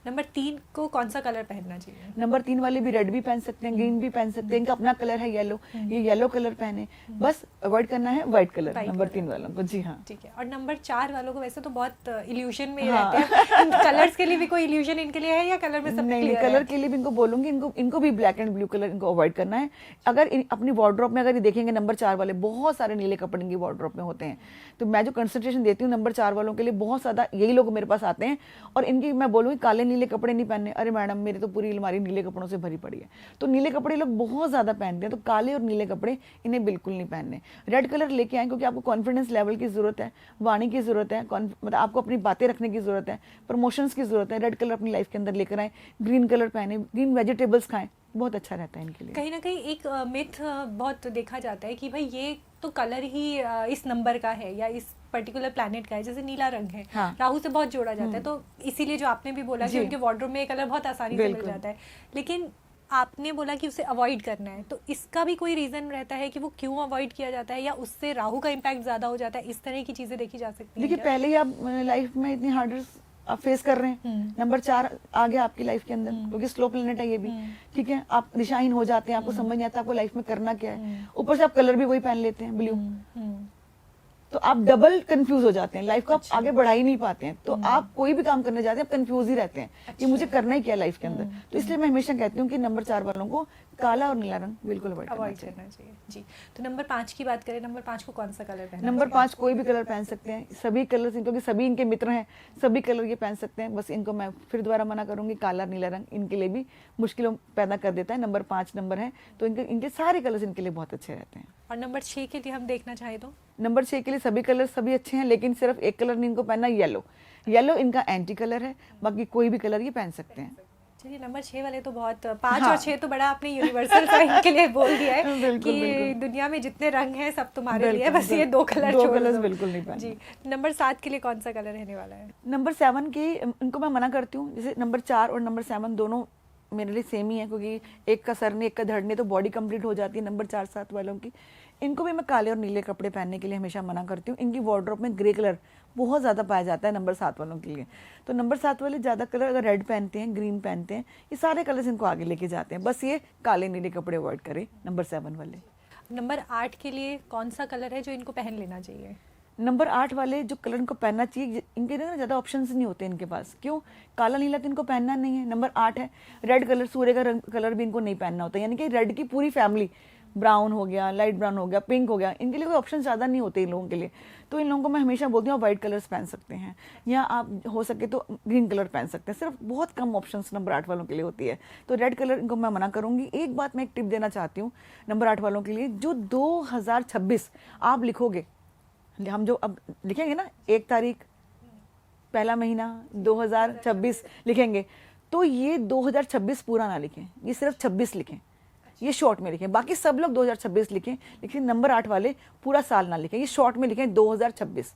Speaker 1: नंबर 3 को कौन सा कलर पहनना चाहिए?
Speaker 2: नंबर 3 वाले भी रेड भी पहन सकते हैं, ग्रीन भी पहन सकते हैं, इनका अपना कलर है येलो, ये येलो कलर पहने, बस अवॉइड करना है व्हाइट कलर नंबर 3 वालों को। जी हाँ,
Speaker 1: ठीक है। और नंबर 4 वालों को वैसे तो बहुत इल्यूजन में रहते हैं, कलर्स के लिए भी कोई इल्यूजन इनके लिए है या कलर में सब
Speaker 2: नहीं, कलर के लिए भी इनको बोलूंगी, इनको भी ब्लैक एंड ब्लू कलर इनको अवॉइड करना है। अगर अपनी वार्डरोब में अगर देखेंगे नंबर 4 वाले बहुत सारे नीले कपड़े इनकी वार्डरोब में होते हैं, तो मैं जो कंसंट्रेशन देती हूँ नंबर 4 वालों के लिए, बहुत ज्यादा यही लोग मेरे पास आते हैं और इनकी मैं बोलूँगी काले नीले कपड़े नहीं पहनने। अरे मैडम मेरी तो पूरी अलमारी नीले कपड़ों से भरी पड़ी है, तो नीले कपड़े लोग बहुत ज्यादा पहनते हैं, तो काले और नीले कपड़े इन्हें बिल्कुल नहीं पहनने। रेड कलर लेके आए क्योंकि आपको कॉन्फिडेंस लेवल की जरूरत है, वाणी की जरूरत है, मतलब आपको अपनी बातें रखने की जरूरत है, प्रमोशंस की जरूरत है। रेड कलर अपनी लाइफ के अंदर लेकर आए, ग्रीन कलर पहने, ग्रीन वेजिटेबल्स खाएं, बहुत अच्छा रहता है इनके लिए।
Speaker 1: कहीं ना कहीं एक मिथ बहुत देखा जाता है कि भाई ये तो कलर ही इस नंबर का है या इस पर्टिकुलर प्लैनेट का है, जैसे नीला रंग है, हाँ। राहु से बहुत जोड़ा जाता है, तो इसीलिए जो आपने भी बोला कि उनके वार्डरोब में ये कलर बहुत आसानी से मिल जाता है, लेकिन आपने बोला कि उसे अवॉइड करना है, तो इसका भी कोई रीजन रहता है कि वो क्यों अवॉइड किया जाता है, या उससे राहु का इम्पैक्ट ज्यादा हो जाता है? इस तरह की चीजें देखी जा सकती है?
Speaker 2: देखिए पहले ही आप लाइफ में इतनी हार्डर्स आप फेस कर रहे हैं, नंबर 4 आ गया आपकी लाइफ के अंदर, क्योंकि स्लो प्लेनेट है ये भी, ठीक है, आप दिशाहीन हो जाते हैं, आपको समझ नहीं आता आपको लाइफ में करना क्या है, ऊपर से आप कलर भी वही पहन लेते हैं ब्लू, तो आप डबल कंफ्यूज हो जाते हैं, लाइफ को आप आगे बढ़ा ही नहीं पाते हैं, तो आप कोई भी काम करने जाते हैं आप कंफ्यूज ही रहते हैं कि मुझे करना ही क्या लाइफ के अंदर। तो इसलिए मैं हमेशा कहती हूँ कि नंबर 4 वालों को काला और नीला रंग बिल्कुल अवॉइड करना चाहिए।
Speaker 1: जी, तो नंबर 5 की बात करें, नंबर 5 को कौन सा कलर पहनना?
Speaker 2: नंबर 5 कोई भी कलर पहन सकते हैं, सभी कलर, क्योंकि सभी इनके मित्र हैं, सभी कलर ये पहन सकते हैं, बस इनको मैं फिर दोबारा मना करूंगी, काला नीला रंग इनके लिए भी मुश्किलों पैदा कर देता है। नंबर 5 नंबर है तो इनके सारे कलर्स इनके लिए बहुत अच्छे रहते हैं।
Speaker 1: और नंबर 6 के लिए हम देखना चाहें तो?
Speaker 2: नंबर 6 के लिए सभी कलर सभी अच्छे हैं, लेकिन सिर्फ एक कलर नहीं इनको पहनना, येलो इनका एंटी कलर है, बाकी कोई भी कलर ये पहन सकते हैं।
Speaker 1: चलिए, नंबर 6 वाले तो बहुत 5 और 6 तो बड़ा आपने यूनिवर्सल सा इनके लिए बोल दिया है
Speaker 2: बिल्कुल,
Speaker 1: कि
Speaker 2: बिल्कुल।
Speaker 1: दुनिया में जितने रंग हैं सब तुम्हारे लिए, बस ये 2 कलर
Speaker 2: बिल्कुल नहीं पहनना।
Speaker 1: जी, नंबर 7 के लिए कौन सा कलर रहने वाला है?
Speaker 2: नंबर 7 की इनको मैं मना करती हूँ, जैसे नंबर 4 और नंबर 7 दोनों मेरे लिए सेम ही है, क्योंकि एक का सर ने एक का धड़ ने तो बॉडी कंप्लीट हो जाती है। नंबर 4-7 वालों की इनको भी मैं काले और नीले कपड़े पहनने के लिए हमेशा मना करती हूँ। इनकी वार्डरोब में ग्रे कलर बहुत ज़्यादा पाया जाता है नंबर 7 वालों के लिए, तो नंबर 7 वाले ज़्यादा कलर अगर रेड पहनते हैं, ग्रीन पहनते हैं, ये सारे कलर्स इनको आगे लेके जाते हैं, बस ये काले नीले कपड़े अवॉइड करें नंबर 7 वाले।
Speaker 1: नंबर 8 के लिए कौन सा कलर है जो इनको पहन लेना चाहिए?
Speaker 2: नंबर 8 वाले जो कलर इनको पहनना चाहिए, इनके ना ज़्यादा ऑप्शंस नहीं होते इनके पास, क्यों? काला नीला तो इनको पहनना नहीं है। नंबर 8 है, रेड कलर, सूर्य का रंग कलर भी इनको नहीं पहनना होता, यानी कि रेड की पूरी फैमिली, ब्राउन हो गया, लाइट ब्राउन हो गया, पिंक हो गया, इनके लिए कोई ऑप्शन ज़्यादा नहीं होते इन लोगों के लिए। तो इन लोगों को मैं हमेशा बोलती हूँ वाइट कलर्स पहन सकते हैं, या आप हो सके तो ग्रीन कलर पहन सकते हैं, सिर्फ बहुत कम ऑप्शंस नंबर 8 वालों के लिए होती है, तो रेड कलर इनको मैं मना करूंगी। एक बात मैं एक टिप देना चाहती हूँ नंबर 8 वालों के लिए, जो 2026 आप लिखोगे, हम जो अब लिखेंगे ना 1 तारीख पहला महीना 2026 लिखेंगे, तो ये 2026 पूरा ना लिखें, ये सिर्फ 26 लिखें, ये शॉर्ट में लिखें, बाकी सब लोग 2026 लिखें, लेकिन नंबर 8 वाले पूरा साल ना लिखें, ये शॉर्ट में लिखें 2026,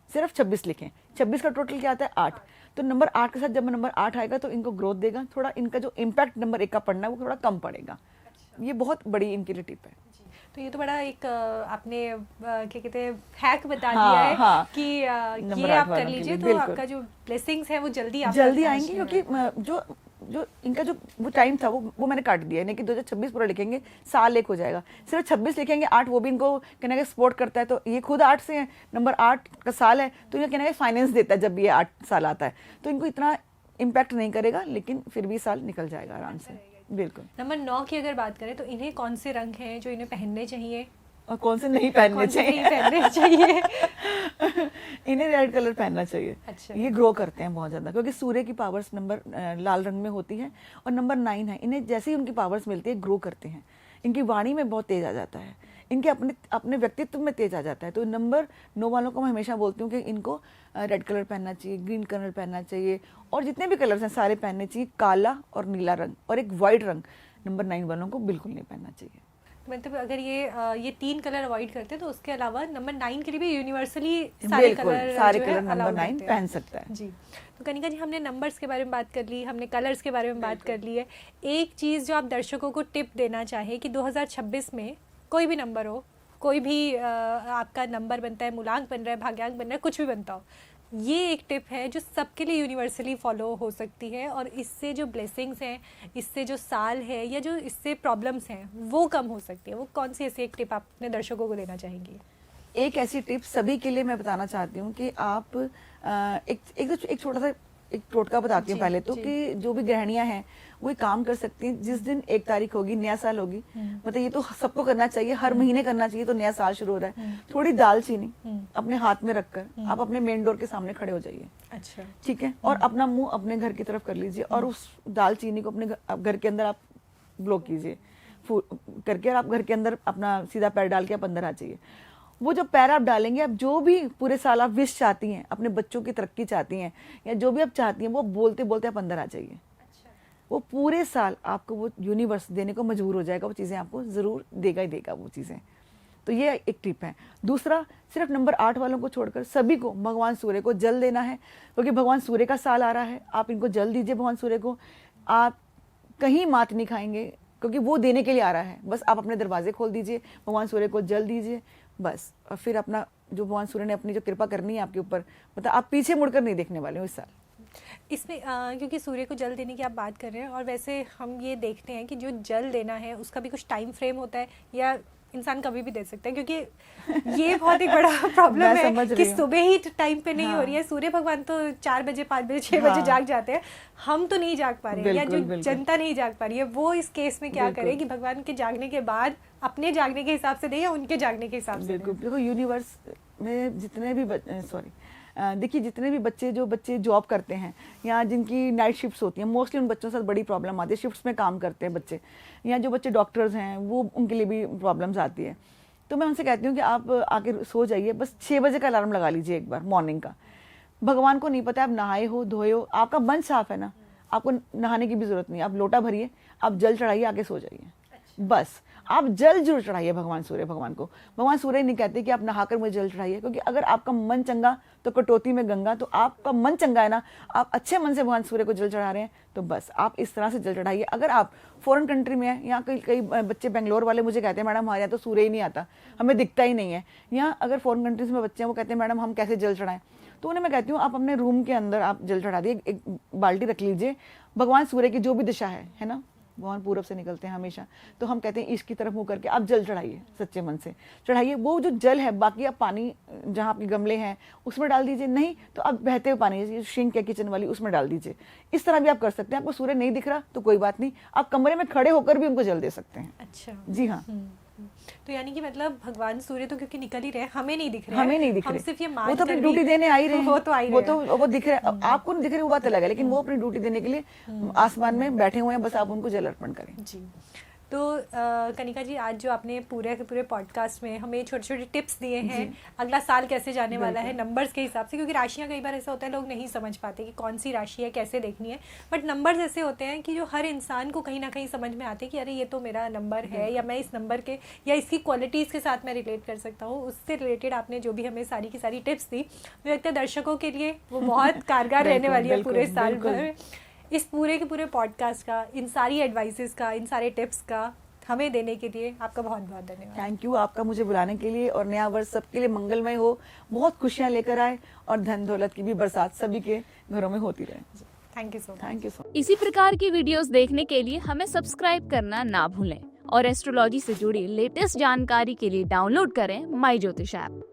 Speaker 2: सिर्फ 26 लिखें। 26 का टोटल क्या आता है? 8, तो नंबर 8 के साथ जब नंबर 8 आएगा तो इनको ग्रोथ देगा, थोड़ा इनका जो इम्पैक्ट नंबर 1 का पड़ना है वो थोड़ा कम पड़ेगा। ये बहुत बड़ी इनके लिए टिप है।
Speaker 1: तो ये तो बड़ा एक आपने क्या कहते हैं हैक बता दिया है, हाँ, कि ये आप कर लीजिए तो आपका जो ब्लेसिंग्स है वो जल्दी
Speaker 2: आएंगी, क्योंकि जो जो इनका जो वो टाइम था वो मैंने काट दिया, यानी कि 2026 पूरा लिखेंगे, साल एक हो जाएगा। सिर्फ 26 लिखेंगे, 8 वो भी इनको कहना है सपोर्ट करता है, तो ये खुद 8 से है, नंबर 8 का साल है, तो इन्हें कहना है फाइनेंस देता है जब भी ये 8 साल आता है, तो इनको इतना इम्पैक्ट नहीं करेगा, लेकिन फिर भी साल निकल जाएगा आराम से। बिल्कुल।
Speaker 1: नंबर 9 की अगर बात करें तो इन्हें कौन से रंग हैं जो इन्हें पहनने चाहिए
Speaker 2: और कौन से नहीं पहनने
Speaker 1: चाहिए?
Speaker 2: इन्हें रेड कलर पहनना चाहिए।
Speaker 1: अच्छा।
Speaker 2: ये ग्रो करते हैं बहुत ज्यादा, क्योंकि सूर्य की पावर्स नंबर लाल रंग में होती है, और नंबर 9 है, इन्हें जैसे ही उनकी पावर्स मिलती है ग्रो करते हैं, इनकी वाणी में बहुत तेज आ जाता है, इनके अपने व्यक्तित्व में तेज आ जाता है। तो नंबर 9 वालों को मैं हमेशा बोलती हूँ कि इनको रेड कलर पहनना चाहिए, ग्रीन कलर पहनना चाहिए, और जितने भी कलर्स हैं सारे पहनने चाहिए, काला और नीला रंग और एक वाइट रंग नंबर 9 वालों को बिल्कुल नहीं पहनना चाहिए।
Speaker 1: मतलब अगर ये 3 कलर अवॉइड करते हैं तो उसके अलावा नंबर 9 के लिए भी यूनिवर्सली सारे कलर
Speaker 2: नंबर 9 पहन सकता है।
Speaker 1: जी। तो कनिका जी, हमने नंबर्स के बारे में बात कर ली, हमने कलर्स के बारे में बात कर ली है। एक चीज़ जो आप दर्शकों को टिप देना चाहें कि 2026 में कोई भी नंबर हो, कोई भी आपका नंबर बनता है, मूलांक बन रहा है, भाग्यांक बन रहा है, कुछ भी बनता हो, ये एक टिप है जो सबके लिए यूनिवर्सली फॉलो हो सकती है, और इससे जो ब्लेसिंग्स हैं, इससे जो साल है या जो इससे प्रॉब्लम्स हैं वो कम हो सकती है। वो कौन सी ऐसी एक टिप आप अपने दर्शकों को देना चाहेंगी?
Speaker 2: एक ऐसी टिप सभी के लिए मैं बताना चाहती हूँ कि आप एक छोटा सा एक टोटका बताती हूँ पहले तो, कि जो भी गृहिणियां हैं वो काम कर सकती हैं। जिस दिन 1 तारीख होगी, नया साल होगी, मतलब ये तो सबको करना चाहिए, हर महीने करना चाहिए, तो नया साल शुरू हो रहा है, थोड़ी दालचीनी अपने हाथ में रखकर आप अपने मेन डोर के सामने खड़े हो जाइए।
Speaker 1: अच्छा,
Speaker 2: ठीक है, और अपना मुंह अपने घर की तरफ कर लीजिए, और उस दालचीनी को अपने घर के अंदर आप ब्लो कीजिए करके, और आप घर के अंदर अपना सीधा पैर डाल के आप अंदर आ जाइए। वो जो पैर आप डालेंगे, आप जो भी पूरे साल आप विश चाहती हैं, अपने बच्चों की तरक्की चाहती हैं, या जो भी आप चाहती हैं, वो बोलते बोलते आप अंदर आ जाइए। वो पूरे साल आपको वो यूनिवर्स देने को मजबूर हो जाएगा, वो चीज़ें आपको ज़रूर देगा ही देगा वो चीज़ें। तो ये एक टिप है। दूसरा, सिर्फ नंबर 8 वालों को छोड़कर सभी को भगवान सूर्य को जल देना है, क्योंकि भगवान सूर्य का साल आ रहा है। आप इनको जल दीजिए भगवान सूर्य को, आप कहीं मात नहीं खाएंगे, क्योंकि वो देने के लिए आ रहा है। बस आप अपने दरवाजे खोल दीजिए, भगवान सूर्य को जल दीजिए बस, और फिर अपना जो भगवान सूर्य ने अपनी जो कृपा करनी है आपके ऊपर, मतलब आप पीछे मुड़कर नहीं देखने वाले हो इस साल।
Speaker 1: इसमें क्योंकि सूर्य को जल देने की आप बात कर रहे हैं, और वैसे हम ये देखते हैं कि जो जल देना है उसका भी कुछ टाइम फ्रेम होता है, या इंसान कभी भी दे सकता है, क्योंकि ये बहुत ही बड़ा प्रॉब्लम है कि सुबह ही टाइम पे नहीं हो रही है। सूर्य भगवान तो 4 बजे 5 बजे 6 बजे जाग जाते हैं, हम तो नहीं जाग पा रहे हैं, या जो जनता नहीं जाग पा रही है, वो इस केस में क्या करे कि भगवान के जागने के बाद अपने जागने के हिसाब से दे या उनके जागने के हिसाब से।
Speaker 2: देखो यूनिवर्स में जितने भी देखिए जितने भी बच्चे जॉब करते हैं, या जिनकी नाइट शिफ्ट्स होती हैं, मोस्टली उन बच्चों के साथ बड़ी प्रॉब्लम आती है। शिफ्ट्स में काम करते हैं बच्चे, या जो बच्चे डॉक्टर्स हैं, वो उनके लिए भी प्रॉब्लम्स आती है। तो मैं उनसे कहती हूँ कि आप आके सो जाइए, बस 6 बजे का अलार्म लगा लीजिए एक बार मॉर्निंग का। भगवान को नहीं पता आप नहाए हो धोए हो, आपका मन साफ है ना, आपको नहाने की भी जरूरत नहीं। आप लोटा भरिए, आप जल चढ़ाइए, आके सो जाइए। बस आप जल जरूर चढ़ाइए भगवान सूर्य भगवान को। भगवान सूर्य नहीं कहते कि आप नहाकर मुझे जल चढ़ाइए, क्योंकि अगर आपका मन चंगा तो कटौती में गंगा। तो आपका मन चंगा है ना, आप अच्छे मन से भगवान सूर्य को जल चढ़ा रहे हैं, तो बस आप इस तरह से जल चढ़ाइए। अगर आप फॉरेन कंट्री में हैं, यहाँ कई बच्चे बेंगलोर वाले मुझे कहते हैं मैडम हमारे यहाँ तो सूर्य ही नहीं आता, हमें दिखता ही नहीं है। यहाँ अगर फॉरेन कंट्रीज में बच्चे हैं, वो कहते हैं मैडम हम कैसे जल चढ़ाएं, तो उन्हें मैं कहती हूँ आप अपने रूम के अंदर आप जल चढ़ा दिए, एक बाल्टी रख लीजिए, भगवान सूर्य की जो भी दिशा है ना, भगवान पूरब से निकलते हैं हमेशा, तो हम कहते हैं ईस्ट की तरफ मुंह करके आप जल चढ़ाइए, सच्चे मन से चढ़ाइए। वो जो जल है, बाकी आप पानी जहाँ आपके गमले हैं उसमें डाल दीजिए, नहीं तो आप बहते हुए पानी सिंक है किचन वाली उसमें डाल दीजिए। इस तरह भी आप कर सकते हैं। आपको सूर्य नहीं दिख रहा तो कोई बात नहीं, आप कमरे में खड़े होकर भी उनको जल दे सकते हैं।
Speaker 1: अच्छा,
Speaker 2: जी हाँ।
Speaker 1: तो यानी कि मतलब भगवान सूर्य तो क्योंकि निकल ही रहे, हमें नहीं दिख रहे,
Speaker 2: हमें नहीं दिख रहे,
Speaker 1: सिर्फ ये
Speaker 2: वो तो अपनी ड्यूटी देने आ ही रहे हैं,
Speaker 1: वो तो आ ही रहे हैं,
Speaker 2: वो दिख रहे, आपको नहीं दिख रहे वो बात अलग है, लेकिन वो अपनी ड्यूटी देने के लिए आसमान में बैठे हुए हैं, बस आप उनको जल अर्पण करें।
Speaker 1: जी। तो कनिका जी, आज जो आपने पूरे के पूरे पॉडकास्ट में हमें छोटे छोटे टिप्स दिए हैं, अगला साल कैसे जाने वाला है नंबर्स के हिसाब से, क्योंकि राशियां कई बार ऐसा होता है लोग नहीं समझ पाते कि कौन सी राशि है, कैसे देखनी है, बट नंबर्स ऐसे होते हैं कि जो हर इंसान को कहीं ना कहीं समझ में आते हैं कि अरे ये तो मेरा नंबर है, या मैं इस नंबर के या इसकी क्वालिटीज़ के साथ मैं रिलेट कर सकता हूँ। उससे रिलेटेड आपने जो भी हमें सारी की सारी टिप्स दी, मुझे लगता है दर्शकों के लिए वो बहुत कारगर रहने वाली है पूरे साल भर। इस पूरे के पूरे पॉडकास्ट का, इन सारी एडवाइसेस का, इन सारे टिप्स का हमें देने के लिए आपका बहुत बहुत धन्यवाद।
Speaker 2: थैंक यू आपका मुझे बुलाने के लिए, और नया वर्ष सबके लिए मंगलमय हो, बहुत खुशियां लेकर आए, और धन दौलत की भी बरसात सभी के घरों में होती रहे।
Speaker 1: Thank you so much.
Speaker 2: Thank you so
Speaker 3: इसी प्रकार की वीडियोस देखने के लिए हमें सब्सक्राइब करना ना भूलें और एस्ट्रोलॉजी से जुड़ी लेटेस्ट जानकारी के लिए डाउनलोड करें माई ज्योतिष ऐप।